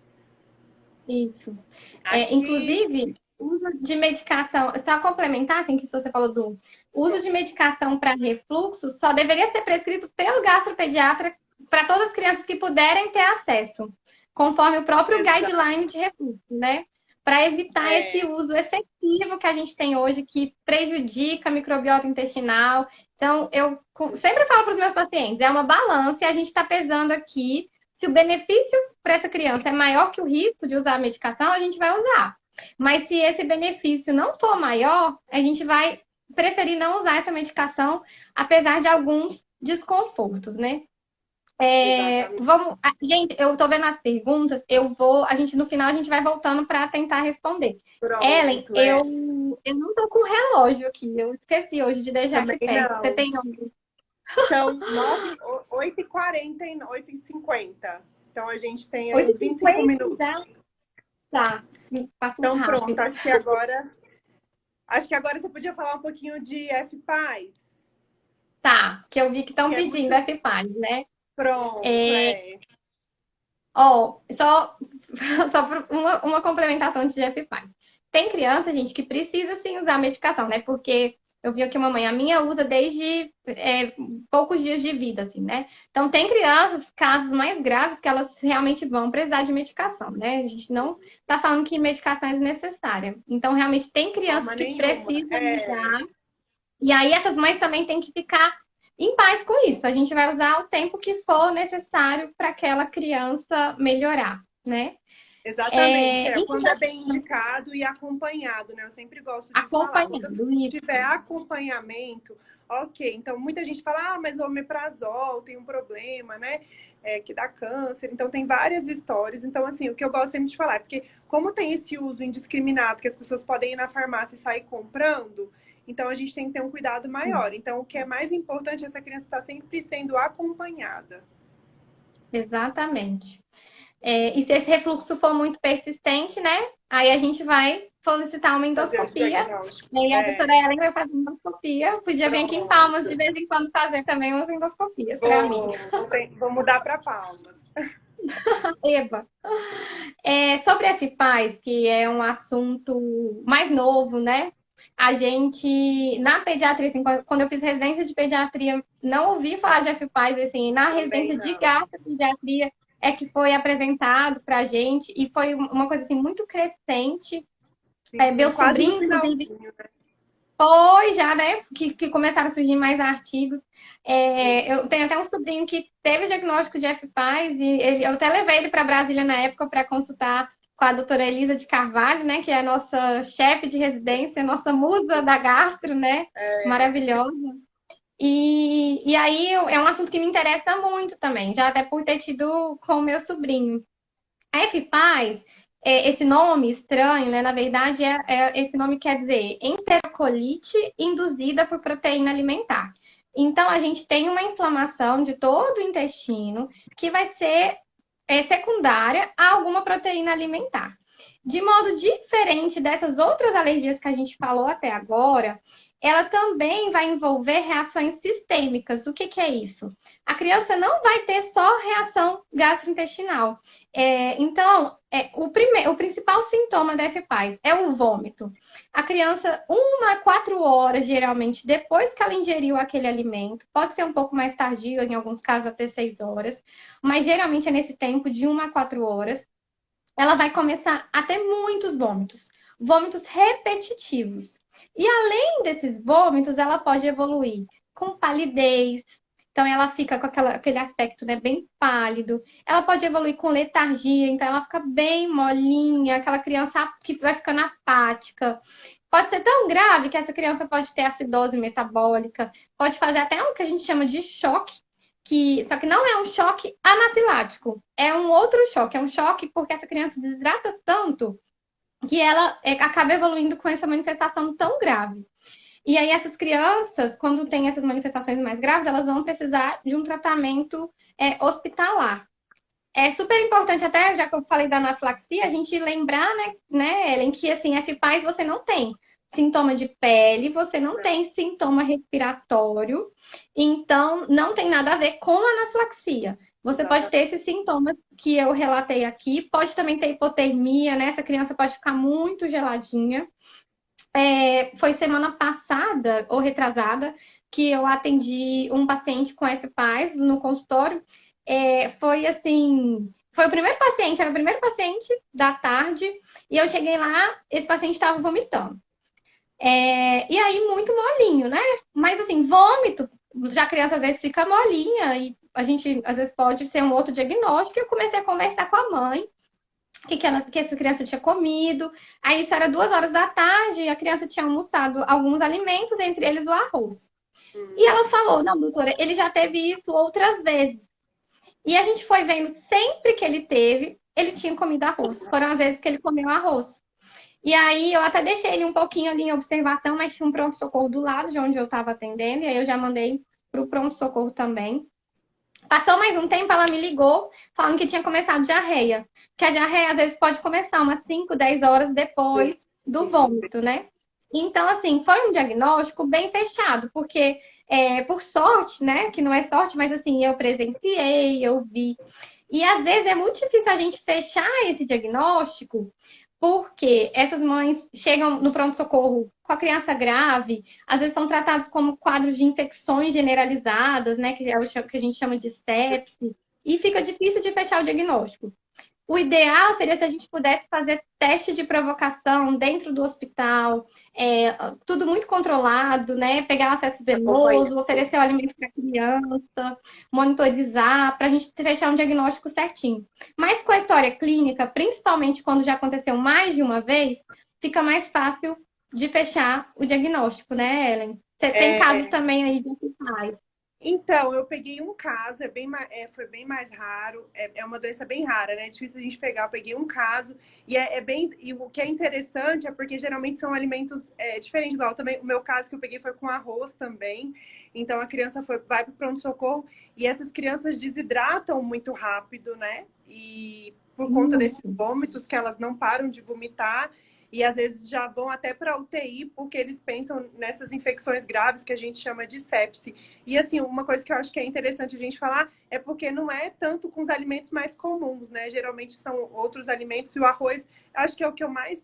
Isso. Acho que Inclusive, uso de medicação, só complementar, assim, que você falou do uso de medicação para refluxo, só deveria ser prescrito pelo gastropediatra para todas as crianças que puderem ter acesso, conforme o próprio exa- guideline de refluxo, né? Para evitar esse é, uso excessivo que a gente tem hoje, que prejudica a microbiota intestinal. Então, eu sempre falo para os meus pacientes, é uma balança e a gente está pesando aqui se o benefício para essa criança é maior que o risco de usar a medicação, a gente vai usar. Mas se esse benefício não for maior, a gente vai preferir não usar essa medicação, apesar de alguns desconfortos, né? exatamente. Gente, eu tô vendo as perguntas, no final a gente vai voltando para tentar responder. Ellen, Pronto, eu não tô com o relógio aqui, eu esqueci hoje de deixar também aqui perto. Você não. tem algum? São 8h40 e 8h50. Então a gente tem aí uns 25 8h50 minutos. já? Tá, passou Então pronto, rápido. acho que agora você podia falar um pouquinho de FPAS, Tá, que eu vi que estão que é pedindo muito FPAS, né? pronto, Ó, só uma complementação de FPAS. Tem criança, gente, que precisa sim usar medicação, né? Porque eu vi aqui uma mãe, a minha usa desde poucos dias de vida, assim, né? Então, tem crianças, casos mais graves, que elas realmente vão precisar de medicação, né? A gente não tá falando que medicação é desnecessária. Então, realmente, tem de crianças forma que nenhuma. precisam usar. E aí, essas mães também têm que ficar em paz com isso. A gente vai usar o tempo que for necessário para aquela criança melhorar, né? Exatamente, Em quando é bem indicado e acompanhado, né? Eu sempre gosto de falar, quando acompanhando isso. tiver acompanhamento, ok. Então, muita gente fala, mas o omeprazol tem um problema, né? Que dá câncer. Então, tem várias histórias. Então, assim, o que eu gosto sempre de falar é porque, como tem esse uso indiscriminado, que as pessoas podem ir na farmácia e sair comprando, então a gente tem que ter um cuidado maior. Então, o que é mais importante é essa criança estar sempre sendo acompanhada. Exatamente. E se esse refluxo for muito persistente, né? Aí a gente vai solicitar uma Fazer o endoscopia. diagnóstico. E aí a doutora Ellen vai fazer endoscopia. Podia vir aqui em Palmas de Pronto. vez em quando fazer também umas endoscopias para mim. Vou mudar para Palmas. Eba. Sobre a FPAS, que é um assunto mais novo, né? A gente, na pediatria, assim, quando eu fiz residência de pediatria, não ouvi falar de FPAS, assim, na Também residência de não. gastropediatria é que foi apresentado pra gente e foi uma coisa, assim, muito crescente. Meu Sim, quase no sobrinho, inclusive, finalzinho, né? foi já, né, que começaram a surgir mais artigos. Sim. Eu tenho até um sobrinho que teve diagnóstico de FPAS e eu até levei ele para Brasília na época para consultar com a doutora Elisa de Carvalho, né, que é a nossa chefe de residência, nossa musa da gastro, né, maravilhosa. E aí é um assunto que me interessa muito também, já até por ter tido com o meu sobrinho. A FPAS, esse nome estranho, né? Na verdade, esse nome quer dizer enterocolite induzida por proteína alimentar. Então, a gente tem uma inflamação de todo o intestino que vai ser secundária a alguma proteína alimentar. De modo diferente dessas outras alergias que a gente falou até agora, ela também vai envolver reações sistêmicas. O que é isso? A criança não vai ter só reação gastrointestinal. Então, o principal sintoma da FPAS é o vômito. A criança, 1 a 4 horas, geralmente, depois que ela ingeriu aquele alimento, pode ser um pouco mais tardio, em alguns casos até 6 horas, mas geralmente é nesse tempo de 1 a 4 horas, ela vai começar a ter muitos vômitos, vômitos repetitivos. E além desses vômitos, ela pode evoluir com palidez. Então, ela fica com aquele aspecto, né, bem pálido. Ela pode evoluir com letargia, então ela fica bem molinha, aquela criança que vai ficando apática. Pode ser tão grave que essa criança pode ter acidose metabólica, pode fazer até o que a gente chama de choque, só que não é um choque anafilático, é um outro choque, é um choque porque essa criança desidrata tanto que ela acaba evoluindo com essa manifestação tão grave. E aí, essas crianças, quando tem essas manifestações mais graves, elas vão precisar de um tratamento hospitalar. É super importante, até já que eu falei da anafilaxia, a gente lembrar, né, Ellen, que assim, FPAS você não tem sintoma de pele, você não tem sintoma respiratório, então não tem nada a ver com anafilaxia. Você pode ter esses sintomas que eu relatei aqui, pode também ter hipotermia, né? Essa criança pode ficar muito geladinha. Foi semana passada, ou retrasada, que eu atendi um paciente com FPAS no consultório. Foi assim, foi o primeiro paciente, era o primeiro paciente da tarde, e eu cheguei lá, esse paciente estava vomitando. E aí, muito molinho, né? Mas assim, vômito, já a criança às vezes fica molinha, e a gente às vezes pode ser um outro diagnóstico. Eu comecei a conversar com a mãe, que essa criança tinha comido. Aí isso era 2 horas da tarde, e a criança tinha almoçado alguns alimentos, entre eles o arroz. E ela falou, não, doutora, ele já teve isso outras vezes. E a gente foi vendo sempre que ele teve, ele tinha comido arroz. Foram as vezes que ele comeu arroz. E aí eu até deixei ele um pouquinho ali em observação, mas tinha um pronto-socorro do lado de onde eu estava atendendo, e aí eu já mandei para o pronto-socorro também. Passou mais um tempo, ela me ligou falando que tinha começado diarreia. Que a diarreia às vezes pode começar umas 5, 10 horas depois do vômito, né? Então, assim, foi um diagnóstico bem fechado, porque, por sorte, né? Que não é sorte, mas assim, eu presenciei, eu vi. E às vezes é muito difícil a gente fechar esse diagnóstico, porque essas mães chegam no pronto-socorro com a criança grave, às vezes são tratados como quadros de infecções generalizadas, né? Que é o que a gente chama de sepse, e fica difícil de fechar o diagnóstico. O ideal seria se a gente pudesse fazer teste de provocação dentro do hospital, tudo muito controlado, né? Pegar o acesso venoso, oferecer o alimento para a criança, monitorizar, para a gente fechar um diagnóstico certinho. Mas com a história clínica, principalmente quando já aconteceu mais de uma vez, fica mais fácil de fechar o diagnóstico, né, Ellen? Você tem casos também aí de hospitais. Então, eu peguei um caso, foi bem mais raro, é uma doença bem rara, né? É difícil a gente pegar. Eu peguei um caso, e o que é interessante é porque geralmente são alimentos diferentes, igual também. O meu caso que eu peguei foi com arroz também. Então a criança vai para o pronto-socorro e essas crianças desidratam muito rápido, né? E por conta desses vômitos que elas não param de vomitar. E às vezes já vão até para UTI porque eles pensam nessas infecções graves que a gente chama de sepse. E assim, uma coisa que eu acho que é interessante a gente falar é porque não é tanto com os alimentos mais comuns, né? Geralmente são outros alimentos, e o arroz, acho que é o que eu mais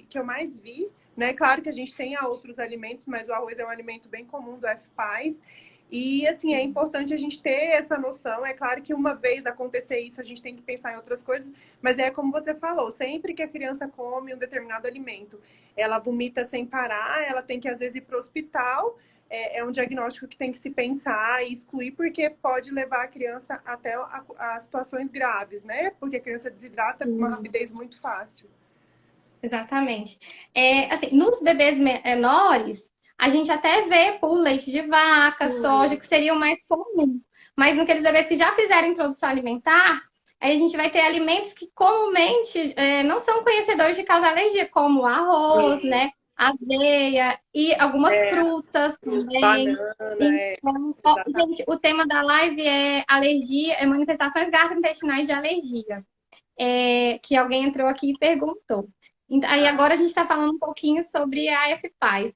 que eu mais vi, né? Claro que a gente tem outros alimentos, mas o arroz é um alimento bem comum do FPAS. E, assim, é importante a gente ter essa noção. É claro que uma vez acontecer isso, a gente tem que pensar em outras coisas, mas é como você falou, sempre que a criança come um determinado alimento, ela vomita sem parar, ela tem que, às vezes, ir para o hospital. É um diagnóstico que tem que se pensar e excluir, porque pode levar a criança até a situações graves, né? Porque a criança desidrata com uma rapidez muito fácil. Exatamente. Assim, nos bebês menores, a gente até vê por leite de vaca, soja, que seria o mais comum. Mas naqueles bebês que já fizeram introdução alimentar, aí a gente vai ter alimentos que comumente não são conhecedores de causar alergia, como o arroz, né? Aveia e algumas frutas também. Banana, Então, gente, o tema da live é alergia, manifestações gastrointestinais de alergia. Que alguém entrou aqui e perguntou. Aí agora a gente está falando um pouquinho sobre a FPAS.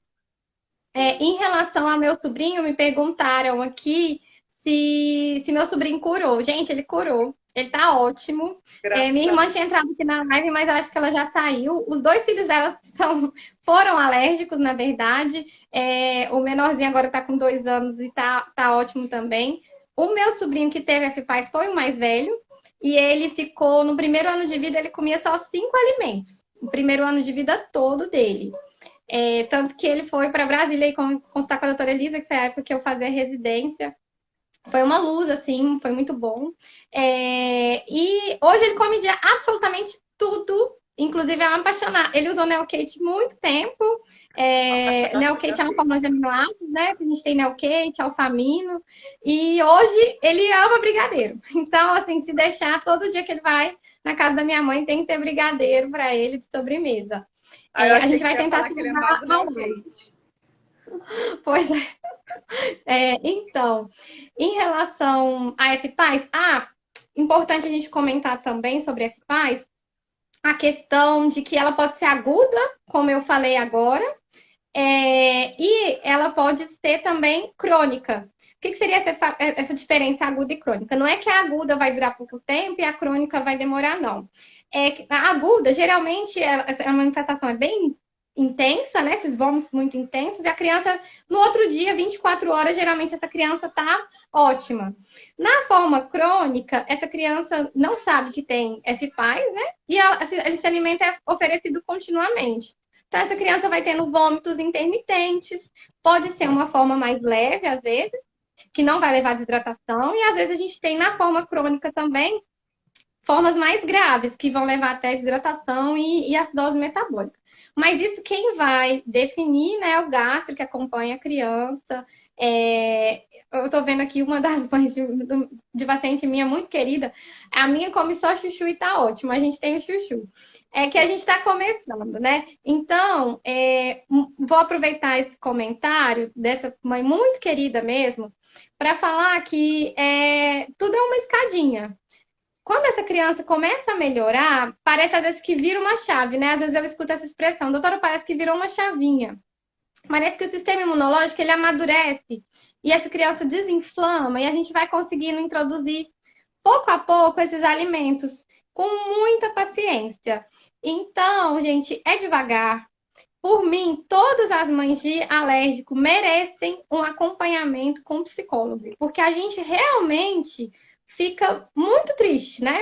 Em relação ao meu sobrinho, me perguntaram aqui se meu sobrinho curou. Gente, ele curou. Ele tá ótimo. Minha irmã tinha entrado aqui na live, mas eu acho que ela já saiu. Os dois filhos dela foram alérgicos, na verdade. O menorzinho agora tá com 2 anos e tá ótimo também. O meu sobrinho que teve FPAS foi o mais velho. E ele ficou, no primeiro ano de vida, ele comia só 5 alimentos. O primeiro ano de vida todo dele. Tanto que ele foi para Brasília e consultar com a doutora Elisa, que foi a época que eu fazia residência. Foi uma luz, assim, foi muito bom. E hoje ele come de absolutamente tudo. Inclusive, é um apaixonado. Ele usou Neocate muito tempo. Neocate é uma fórmula de aminoácidos, né? A gente tem Neocate, alfamino. E hoje ele ama brigadeiro. Então, assim, se deixar, todo dia que ele vai na casa da minha mãe, tem que ter brigadeiro para ele de sobremesa. Aí eu A achei gente que vai ia tentar falar se que ele mudar amava o ao Neo longo. Kate. Pois então, em relação à FPAS, importante a gente comentar também sobre a FPAS, a questão de que ela pode ser aguda, como eu falei agora, e ela pode ser também crônica. O que seria essa diferença aguda e crônica? Não é que a aguda vai durar pouco tempo e a crônica vai demorar, não. A aguda, geralmente, a manifestação é bem intensa, né? Esses vômitos muito intensos, e a criança, no outro dia, 24 horas, geralmente essa criança tá ótima. Na forma crônica, essa criança não sabe que tem FPAS, né? E esse alimento é oferecido continuamente. Então, essa criança vai tendo vômitos intermitentes, pode ser uma forma mais leve, às vezes, que não vai levar a desidratação, e às vezes a gente tem na forma crônica também formas mais graves, que vão levar até a desidratação e acidose metabólica. Mas isso quem vai definir, né, é o gastro que acompanha a criança. Eu estou vendo aqui uma das mães de paciente minha muito querida. A minha come só chuchu e tá ótimo. A gente tem o chuchu. É que a gente está começando, né? Então, vou aproveitar esse comentário dessa mãe muito querida mesmo, para falar que tudo é uma escadinha. Quando essa criança começa a melhorar, parece às vezes que vira uma chave, né? Às vezes eu escuto essa expressão, doutora, parece que virou uma chavinha. Parece que o sistema imunológico ele amadurece e essa criança desinflama e a gente vai conseguindo introduzir pouco a pouco esses alimentos com muita paciência. Então, gente, é devagar. Por mim, todas as mães de alérgico merecem um acompanhamento com psicólogo, porque a gente realmente fica muito triste, né?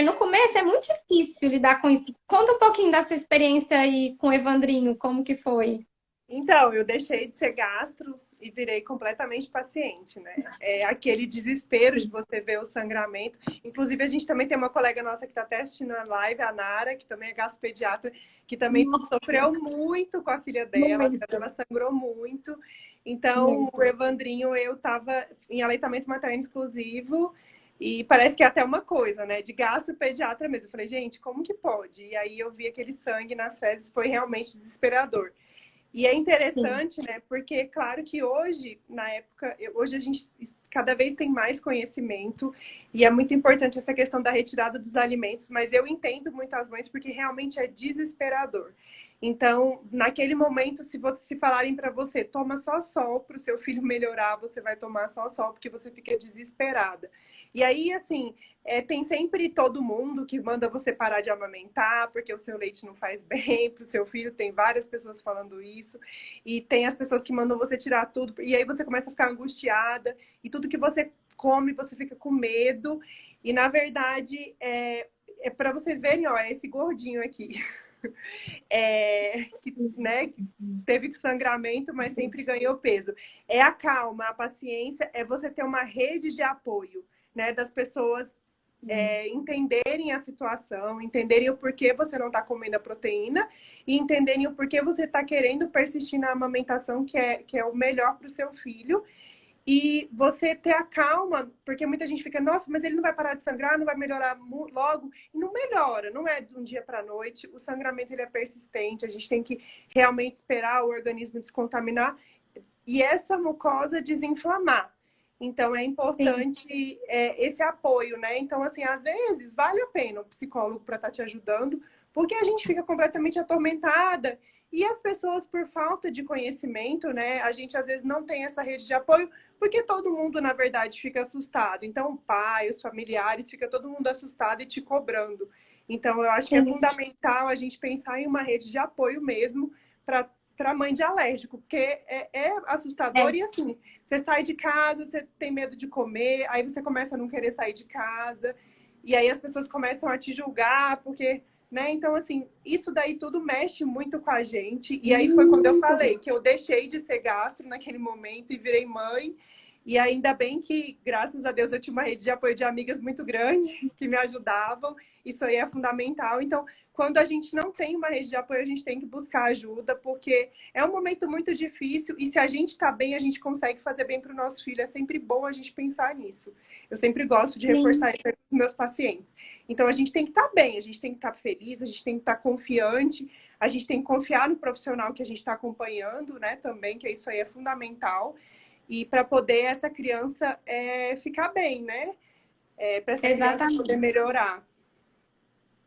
No começo é muito difícil lidar com isso. Conta um pouquinho da sua experiência aí com o Evandrinho, como que foi? Então, eu deixei de ser gastro e virei completamente paciente, né? É aquele desespero de você ver o sangramento. Inclusive, a gente também tem uma colega nossa que está até assistindo a live, a Nara, que também é gastropediatra, que também sofreu muito com a filha dela, a filha dela sangrou muito. Então, o Evandrinho, eu estava em aleitamento materno exclusivo, e parece que é até uma coisa, né? De gastropediatra mesmo. Eu falei, gente, como que pode? E aí eu vi aquele sangue nas fezes, foi realmente desesperador. E é interessante, né? Porque, claro que hoje, na época, hoje a gente cada vez tem mais conhecimento e é muito importante essa questão da retirada dos alimentos, mas eu entendo muito as mães porque realmente é desesperador. Então, naquele momento, se falarem para você, toma só sol para o seu filho melhorar, você vai tomar só sol porque você fica desesperada. E aí, assim, tem sempre todo mundo que manda você parar de amamentar porque o seu leite não faz bem para o seu filho. Tem várias pessoas falando isso. E tem as pessoas que mandam você tirar tudo. E aí você começa a ficar angustiada. E tudo que você come, você fica com medo. E, na verdade, é para vocês verem, ó, é esse gordinho aqui. Que, né, teve sangramento, mas sempre ganhou peso. É a calma, a paciência, é você ter uma rede de apoio, né, das pessoas entenderem a situação, entenderem o porquê você não está comendo a proteína e entenderem o porquê você está querendo persistir na amamentação, que é o melhor para o seu filho. E você ter a calma, porque muita gente fica, nossa, mas ele não vai parar de sangrar, não vai melhorar logo. E não melhora, não é de um dia para a noite. O sangramento ele é persistente, a gente tem que realmente esperar o organismo descontaminar e essa mucosa desinflamar. Então, é importante esse apoio, né? Então, assim, às vezes, vale a pena o psicólogo para estar te ajudando, porque a gente fica completamente atormentada e as pessoas, por falta de conhecimento, né? A gente, às vezes, não tem essa rede de apoio, porque todo mundo, na verdade, fica assustado. Então, o pai, os familiares, fica todo mundo assustado e te cobrando. Então, eu acho que é fundamental a gente pensar em uma rede de apoio mesmo para mãe de alérgico, porque é assustador. E assim, você sai de casa, você tem medo de comer, aí você começa a não querer sair de casa, e aí as pessoas começam a te julgar, porque né? Então, assim, isso daí tudo mexe muito com a gente. E aí foi quando eu falei que eu deixei de ser gastro naquele momento e virei mãe. E ainda bem que, graças a Deus, eu tinha uma rede de apoio de amigas muito grande que me ajudavam. Isso aí é fundamental. Então, quando a gente não tem uma rede de apoio, a gente tem que buscar ajuda, porque é um momento muito difícil. E se a gente está bem, a gente consegue fazer bem para o nosso filho. É sempre bom a gente pensar nisso. Eu sempre gosto de Sim. reforçar isso com os meus pacientes. Então, a gente tem que estar bem, a gente tem que estar feliz, a gente tem que estar confiante, a gente tem que confiar no profissional que a gente está acompanhando, né? Também, que isso aí é fundamental. E para poder essa criança ficar bem, né? Para essa criança poder Exatamente. melhorar.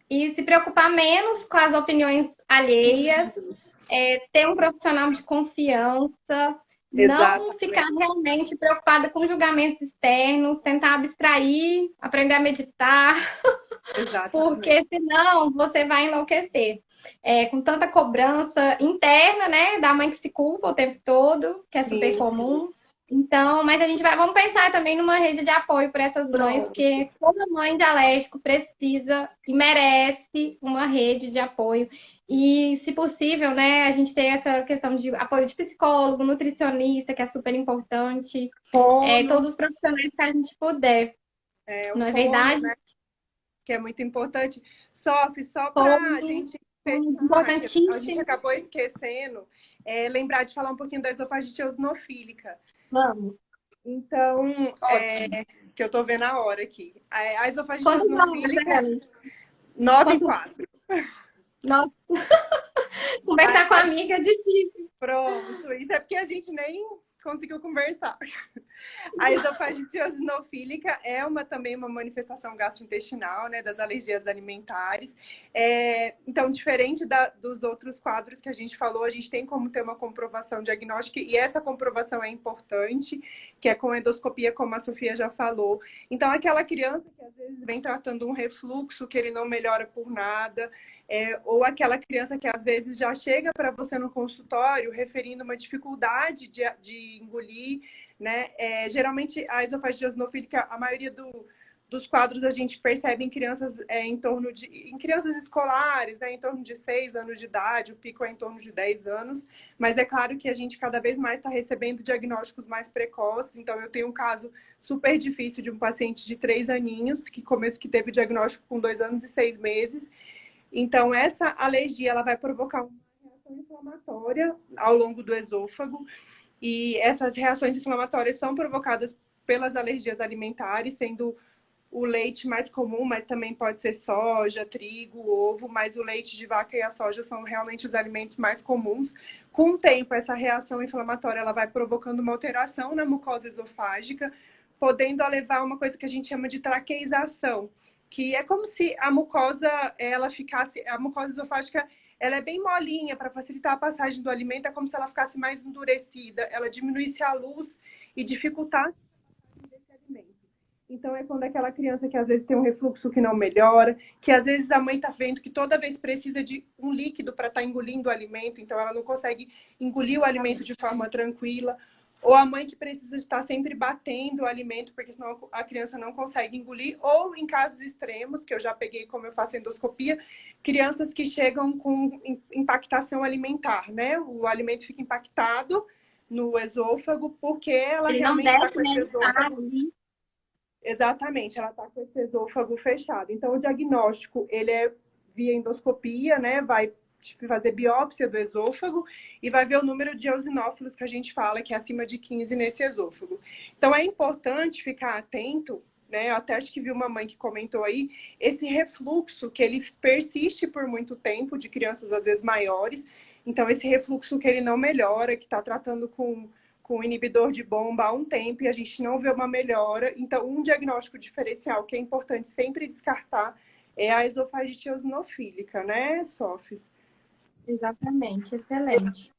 E se preocupar menos com as opiniões alheias, ter um profissional de confiança, não ficar Exatamente. realmente preocupada com julgamentos externos, tentar abstrair, aprender a meditar, Exatamente. porque senão você vai enlouquecer. Com tanta cobrança interna, né, da mãe que se culpa o tempo todo, que é super Sim, sim. comum. Então, mas a gente vamos pensar também numa rede de apoio para essas mães, Pronto. porque toda mãe de alérgico precisa e merece uma rede de apoio. E, se possível, né, a gente tem essa questão de apoio de psicólogo, nutricionista, que é super importante, Fono, todos os profissionais que a gente puder, o não é fono, verdade? né? Que é muito importante. Sophie, só para a Fono, gente fechar, que a gente importantíssimo. acabou esquecendo, lembrar de falar um pouquinho da esofagite eosinofílica. Vamos. Então, Ótimo. que eu tô vendo a hora aqui. A esofagite Quantos anos, eosinofílica, Ellen? 9 e Quantos... 4. Nossa, conversar com a amiga é difícil. Pronto, isso é porque a gente nem conseguiu conversar. A esofagite eosinofílica é também uma manifestação gastrointestinal, né, das alergias alimentares. Então, diferente dos outros quadros que a gente falou, a gente tem como ter uma comprovação diagnóstica, e essa comprovação é importante, que é com endoscopia, como a Sofia já falou. Então, aquela criança que às vezes vem tratando um refluxo, que ele não melhora por nada, ou aquela criança que às vezes já chega para você no consultório referindo uma dificuldade de engolir, né? Geralmente a esofagite eosinofílica, a maioria dos quadros a gente percebe em crianças em crianças escolares, né? Em torno de 6 anos de idade, o pico é em torno de 10 anos, mas é claro que a gente cada vez mais está recebendo diagnósticos mais precoces. Então eu tenho um caso super difícil de um paciente de 3 aninhos que teve o diagnóstico com 2 anos e 6 meses. Então, essa alergia ela vai provocar uma reação inflamatória ao longo do esôfago, e essas reações inflamatórias são provocadas pelas alergias alimentares, sendo o leite mais comum, mas também pode ser soja, trigo, ovo, mas o leite de vaca e a soja são realmente os alimentos mais comuns. Com o tempo, essa reação inflamatória ela vai provocando uma alteração na mucosa esofágica, podendo levar a uma coisa que a gente chama de traqueização, que é como se a mucosa a mucosa esofágica ela é bem molinha para facilitar a passagem do alimento, é como se ela ficasse mais endurecida, ela diminuísse a luz e dificultasse a passagem desse alimento. Então é quando aquela criança que às vezes tem um refluxo que não melhora, que às vezes a mãe está vendo que toda vez precisa de um líquido para estar engolindo o alimento, então ela não consegue engolir o alimento de forma tranquila. Ou a mãe que precisa estar sempre batendo o alimento, porque senão a criança não consegue engolir. Ou em casos extremos, que eu já peguei como eu faço endoscopia, crianças que chegam com impactação alimentar, né? O alimento fica impactado no esôfago, porque ela Ele não realmente está desce, com né? esse Ele para esôfago. ali. Exatamente, ela está com esse esôfago fechado. Então, o diagnóstico, ele é via endoscopia, né? Vai fazer biópsia do esôfago e vai ver o número de eosinófilos que a gente fala, que é acima de 15 nesse esôfago. Então, é importante ficar atento, né? Eu até acho que vi uma mãe que comentou aí, esse refluxo que ele persiste por muito tempo, de crianças às vezes maiores. Então, esse refluxo que ele não melhora, que está tratando com inibidor de bomba há um tempo e a gente não vê uma melhora. Então, um diagnóstico diferencial que é importante sempre descartar é a esofagite eosinofílica, né, Sofis? Exatamente, excelente.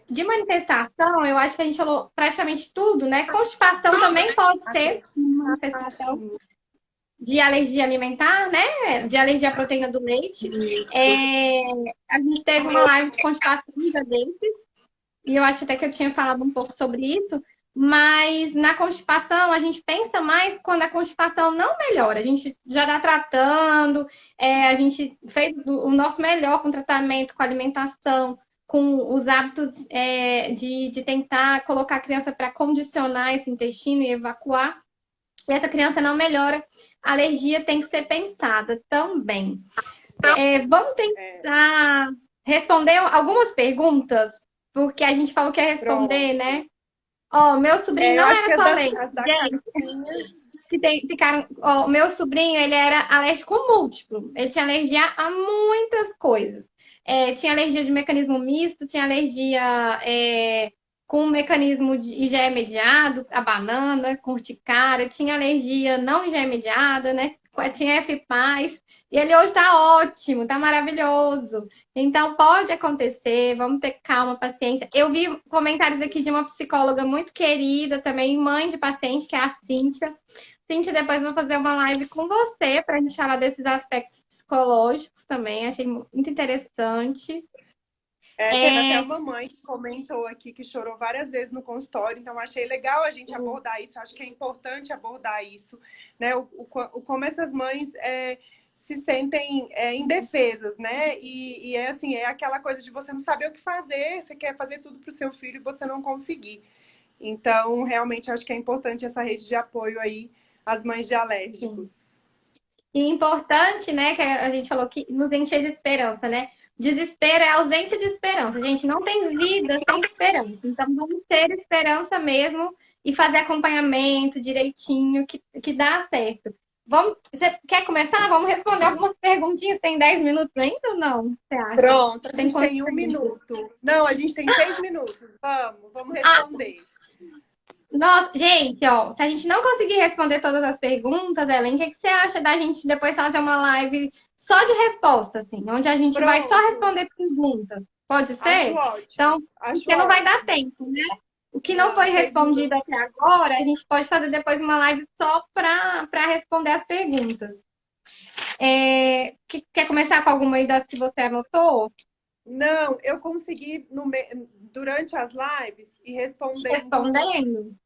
De manifestação, eu acho que a gente falou praticamente tudo, né? Constipação também pode ser uma manifestação de alergia alimentar, né? De alergia à proteína do leite. A gente teve uma live de constipação um dia desses, e eu acho até que eu tinha falado um pouco sobre isso, Mas na constipação, a gente pensa mais quando a constipação não melhora. A gente já está tratando, a gente fez o nosso melhor com o tratamento, com a alimentação, com os hábitos de tentar colocar a criança para condicionar esse intestino e evacuar. E essa criança não melhora, a alergia tem que ser pensada também. Vamos É, tentar responder algumas perguntas, porque a gente falou que ia responder, pronto. né? Ó, meu sobrinho Eu não acho que era só leite. as da Gente, ficaram. Ó, meu sobrinho, ele era alérgico múltiplo. Ele tinha alergia a muitas coisas. Tinha alergia de mecanismo misto, tinha alergia com mecanismo de IgE mediado, a banana, com urticária, tinha alergia não IgE mediada, né? Tinha FPAS. E ele hoje tá ótimo, tá maravilhoso. Então, pode acontecer, vamos ter calma, paciência. Eu vi comentários aqui de uma psicóloga muito querida, também mãe de paciente, que é a Cíntia. Cíntia, depois eu vou fazer uma live com você para a gente falar desses aspectos psicológicos também. Achei muito interessante. Teve até uma mãe que comentou aqui que chorou várias vezes no consultório, então achei legal a gente abordar isso, acho que é importante abordar isso, né? Como essas mães se sentem indefesas, né? E é assim, é aquela coisa de você não saber o que fazer, você quer fazer tudo para o seu filho e você não conseguir. Então, realmente, acho que é importante essa rede de apoio aí às mães de Sim. alérgicos. E importante, né, que a gente falou que nos encher de esperança, né? Desespero é ausência de esperança. Gente, não tem vida sem esperança. Então, vamos ter esperança mesmo e fazer acompanhamento direitinho, que dá certo. Você quer começar? Vamos responder algumas perguntinhas. Tem 10 minutos ainda ou não? Você acha? Pronto, a Tem gente quanto tem um tempo? minuto. Não, a gente tem 6 minutos. Vamos Ah, responder. nossa, gente, ó, se a gente não conseguir responder todas as perguntas, Ellen, o que você acha da gente depois fazer uma live só de resposta, assim, onde a gente vai só Pronto, responder perguntas? Pode acho ser? ótimo. Então, Acho porque não vai dar ótimo. tempo, né? O que não Não, foi 6 minutos. respondido até agora, a gente pode fazer depois uma live só para responder as perguntas. Quer começar com alguma aí das que você anotou? Não, eu consegui durante as lives e respondendo. Respondendo?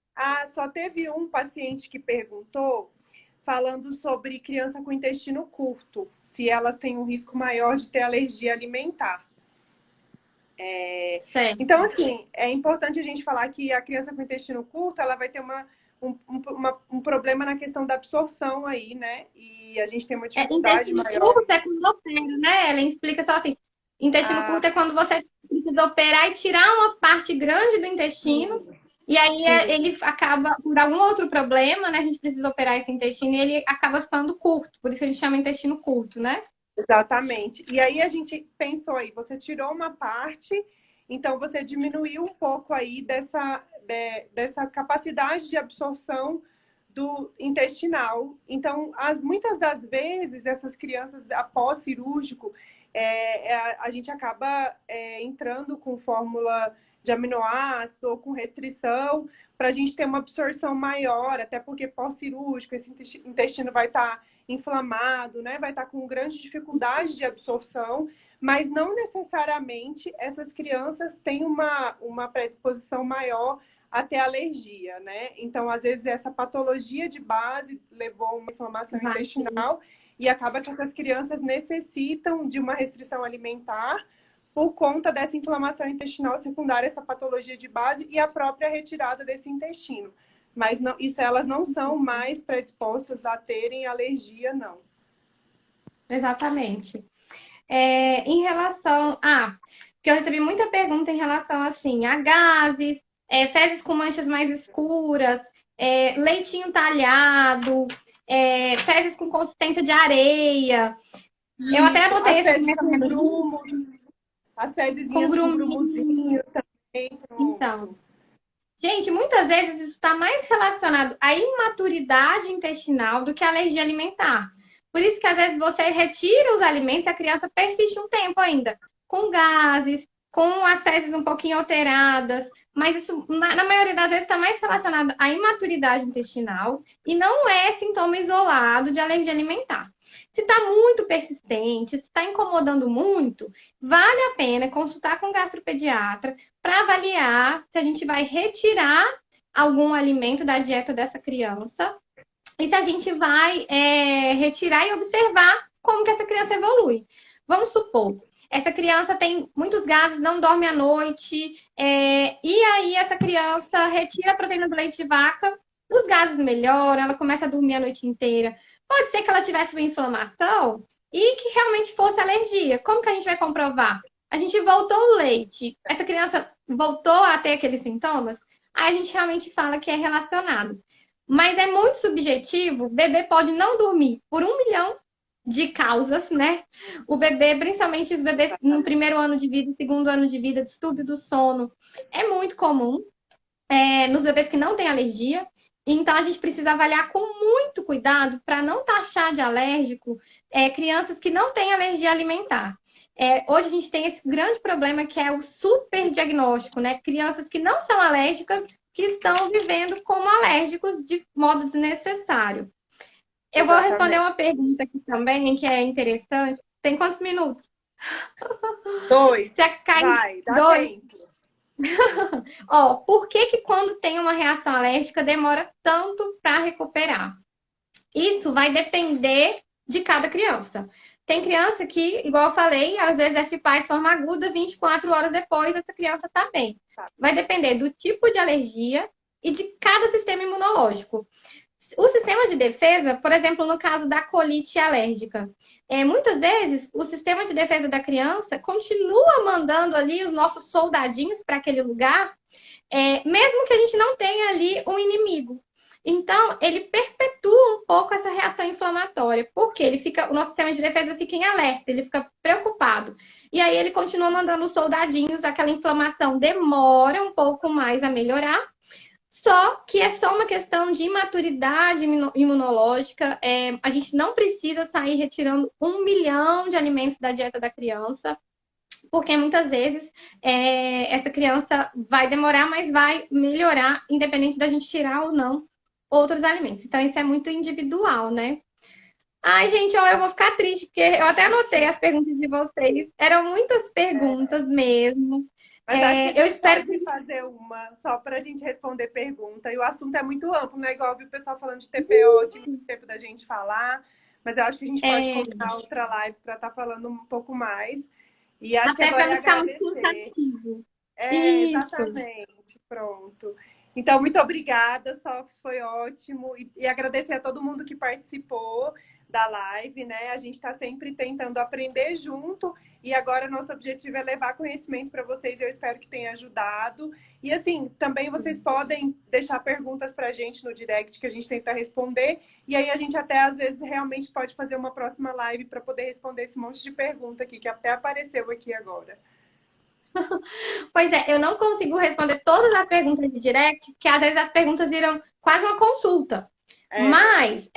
Só teve um paciente que perguntou falando sobre criança com intestino curto, se elas têm um risco maior de ter alergia alimentar. Então, Certo. assim, é importante a gente falar que a criança com intestino curto, ela vai ter um problema na questão da absorção aí, né? E a gente tem uma dificuldade Intestino maior. curto é quando opera, né? Ela explica só assim. Intestino Ah, curto é quando você precisa operar e tirar uma parte grande do intestino. sim, E aí sim, ele acaba, por algum outro problema, né? A gente precisa operar esse intestino e ele acaba ficando curto. Por isso a gente chama intestino curto, né? exatamente. E aí a gente pensou aí, você tirou uma parte, então você diminuiu um pouco aí dessa capacidade de absorção do intestinal. Então, muitas das vezes, essas crianças após cirúrgico, a gente acaba entrando com fórmula de aminoácido ou com restrição para a gente ter uma absorção maior, até porque pós-cirúrgico esse intestino vai estar inflamado, né? Vai estar com grande dificuldade de absorção, mas não necessariamente essas crianças têm uma predisposição maior a ter alergia, né? Então, às vezes, essa patologia de base levou a uma inflamação Vai ter. intestinal e acaba que essas crianças necessitam de uma restrição alimentar por conta dessa inflamação intestinal secundária, essa patologia de base e a própria retirada desse intestino. Mas não, isso elas não são mais predispostas a terem alergia, não. Exatamente. Em relação. Porque eu recebi muita pergunta em relação assim, a gases, fezes com manchas mais escuras, leitinho talhado, fezes com consistência de areia. Eu até Isso, anotei as esse fezes primeiro com remédio grumos, as com fezezinhas com gruminho. grumuzinhos também, Então, pronto. gente, muitas vezes isso está mais relacionado à imaturidade intestinal do que à alergia alimentar. Por isso que às vezes você retira os alimentos e a criança persiste um tempo ainda, com gases, com as fezes um pouquinho alteradas, mas isso, na maioria das vezes, está mais relacionado à imaturidade intestinal e não é sintoma isolado de alergia alimentar. Se está muito persistente, se está incomodando muito, vale a pena consultar com o gastropediatra para avaliar se a gente vai retirar algum alimento da dieta dessa criança e se a gente vai retirar e observar como que essa criança evolui. Vamos supor, essa criança tem muitos gases, não dorme à noite, e aí essa criança retira a proteína do leite de vaca, os gases melhoram, ela começa a dormir a noite inteira. Pode ser que ela tivesse uma inflamação e que realmente fosse alergia. Como que a gente vai comprovar? A gente voltou o leite, essa criança voltou a ter aqueles sintomas, aí a gente realmente fala que é relacionado. Mas é muito subjetivo, o bebê pode não dormir por 1 milhão de causas, né? O bebê, principalmente os bebês no primeiro ano de vida, segundo ano de vida, distúrbio do sono, é muito comum nos bebês que não têm alergia. Então, a gente precisa avaliar com muito cuidado para não taxar de alérgico crianças que não têm alergia alimentar. Hoje a gente tem esse grande problema que é o superdiagnóstico, né? Crianças que não são alérgicas, que estão vivendo como alérgicos de modo desnecessário. Eu vou responder uma pergunta aqui também, que é interessante. Tem quantos minutos? 2. Você cai... Vai, dá 2. tempo. Ó, por que que quando tem uma reação alérgica demora tanto para recuperar? Isso vai depender de cada criança. Tem criança que, igual eu falei, às vezes é FPAS forma aguda, 24 horas depois essa criança está bem. Vai depender do tipo de alergia e de cada sistema imunológico. O sistema de defesa, por exemplo, no caso da colite alérgica, muitas vezes o sistema de defesa da criança continua mandando ali os nossos soldadinhos para aquele lugar, mesmo que a gente não tenha ali um inimigo. Então, ele perpetua um pouco essa reação inflamatória, porque o nosso sistema de defesa fica em alerta, ele fica preocupado. E aí ele continua mandando os soldadinhos, aquela inflamação demora um pouco mais a melhorar, só que é só uma questão de imaturidade imunológica. A gente não precisa sair retirando 1 milhão de alimentos da dieta da criança, porque muitas vezes essa criança vai demorar, mas vai melhorar, independente da gente tirar ou não outros alimentos. Então, isso é muito individual, né? Ai, gente, ó, eu vou ficar triste, porque eu até anotei as perguntas de vocês. Eram muitas perguntas mesmo. Mas acho que a Eu gente espero pode fazer uma só para a gente responder pergunta. E o assunto é muito amplo, né? Igual eu vi o pessoal falando de TPO, aqui muito tempo da gente falar. Mas eu acho que a gente pode combinar outra live para estar falando um pouco mais. E acho que até agora para é não ficar muito agradecer. cansativo. Isso. Exatamente. Pronto. Então, muito obrigada, Sofs, foi ótimo. E agradecer a todo mundo que participou da live, né? A gente está sempre tentando aprender junto e agora nosso objetivo é levar conhecimento para vocês. Eu espero que tenha ajudado. E assim, também vocês podem deixar perguntas para a gente no direct que a gente tenta responder. E aí a gente até às vezes realmente pode fazer uma próxima live para poder responder esse monte de pergunta aqui que até apareceu aqui agora. Pois é, eu não consigo responder todas as perguntas de direct, porque às vezes as perguntas viram quase uma consulta. Mas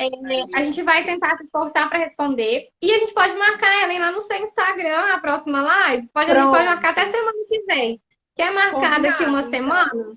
a gente vai tentar se esforçar para responder. E a gente pode marcar, Ellen, lá no seu Instagram, a próxima live. A gente pode marcar até semana que vem. Quer marcar daqui uma semana?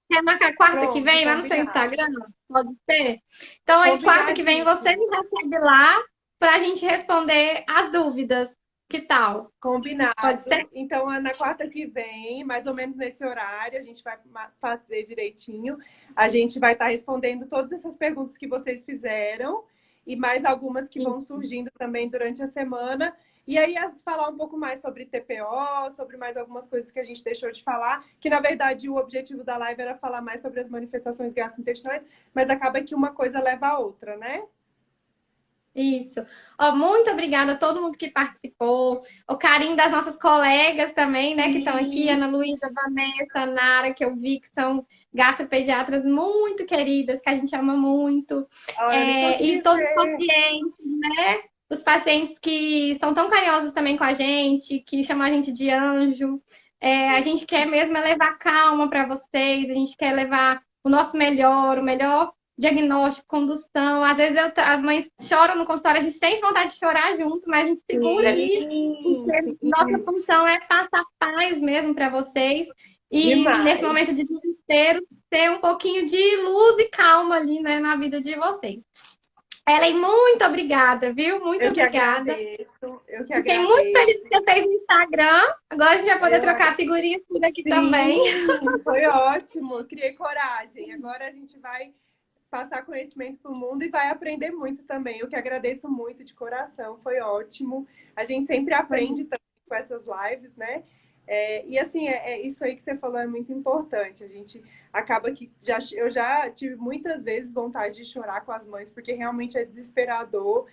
Quer marcar quarta que vem lá no seu Instagram? Pode ser? Então, aí quarta que vem você me recebe lá para a gente responder as dúvidas. Que tal? Combinado. Pode ser? Então, na quarta que vem, mais ou menos nesse horário, a gente vai fazer direitinho. A gente vai estar respondendo todas essas perguntas que vocês fizeram e mais algumas que vão surgindo também durante a semana. E aí, falar um pouco mais sobre TPO, sobre mais algumas coisas que a gente deixou de falar, que na verdade o objetivo da live era falar mais sobre as manifestações gastrointestinais, mas acaba que uma coisa leva a outra, né? Isso. Ó, muito obrigada a todo mundo que participou. O carinho das nossas colegas também, né, que estão aqui, Ana Luísa, Vanessa, Nara, que eu vi que são gastropediatras muito queridas, que a gente ama muito. E todos os pacientes, né? Os pacientes que são tão carinhosos também com a gente, que chamam a gente de anjo. A gente quer mesmo levar calma para vocês, a gente quer levar o nosso melhor, o melhor diagnóstico, condução. Às vezes as mães choram no consultório, a gente tem vontade de chorar junto, mas a gente segura ali, porque nossa função é passar paz mesmo para vocês. E nesse momento de desespero, ter um pouquinho de luz e calma ali, né, na vida de vocês. Ellen, muito obrigada, viu? Muito Eu que obrigada. agradeço, eu que Fiquei muito agradeço. feliz que você fez no Instagram. Agora a gente vai poder Eu, trocar figurinhas por aqui também. sim, foi ótimo. Eu criei coragem. Agora a gente vai passar conhecimento para o mundo e vai aprender muito também. Eu que agradeço muito de coração, foi ótimo. A gente sempre aprende também com essas lives, né? E assim, isso aí que você falou é muito importante. A gente acaba que eu já tive muitas vezes vontade de chorar com as mães, porque realmente é desesperador.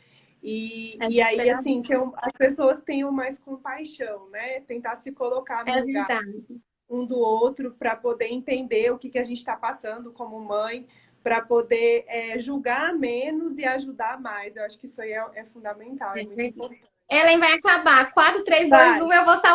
É E aí, desesperador. assim, que as pessoas tenham mais compaixão, né? Tentar se colocar no É lugar verdade. um do outro para poder entender o que a gente está passando como mãe, para poder julgar menos e ajudar mais. Eu acho que isso aí é fundamental, é É muito verdade. importante. Ellen vai acabar. 4, 3, 2, Vai. 1. Eu vou salvar.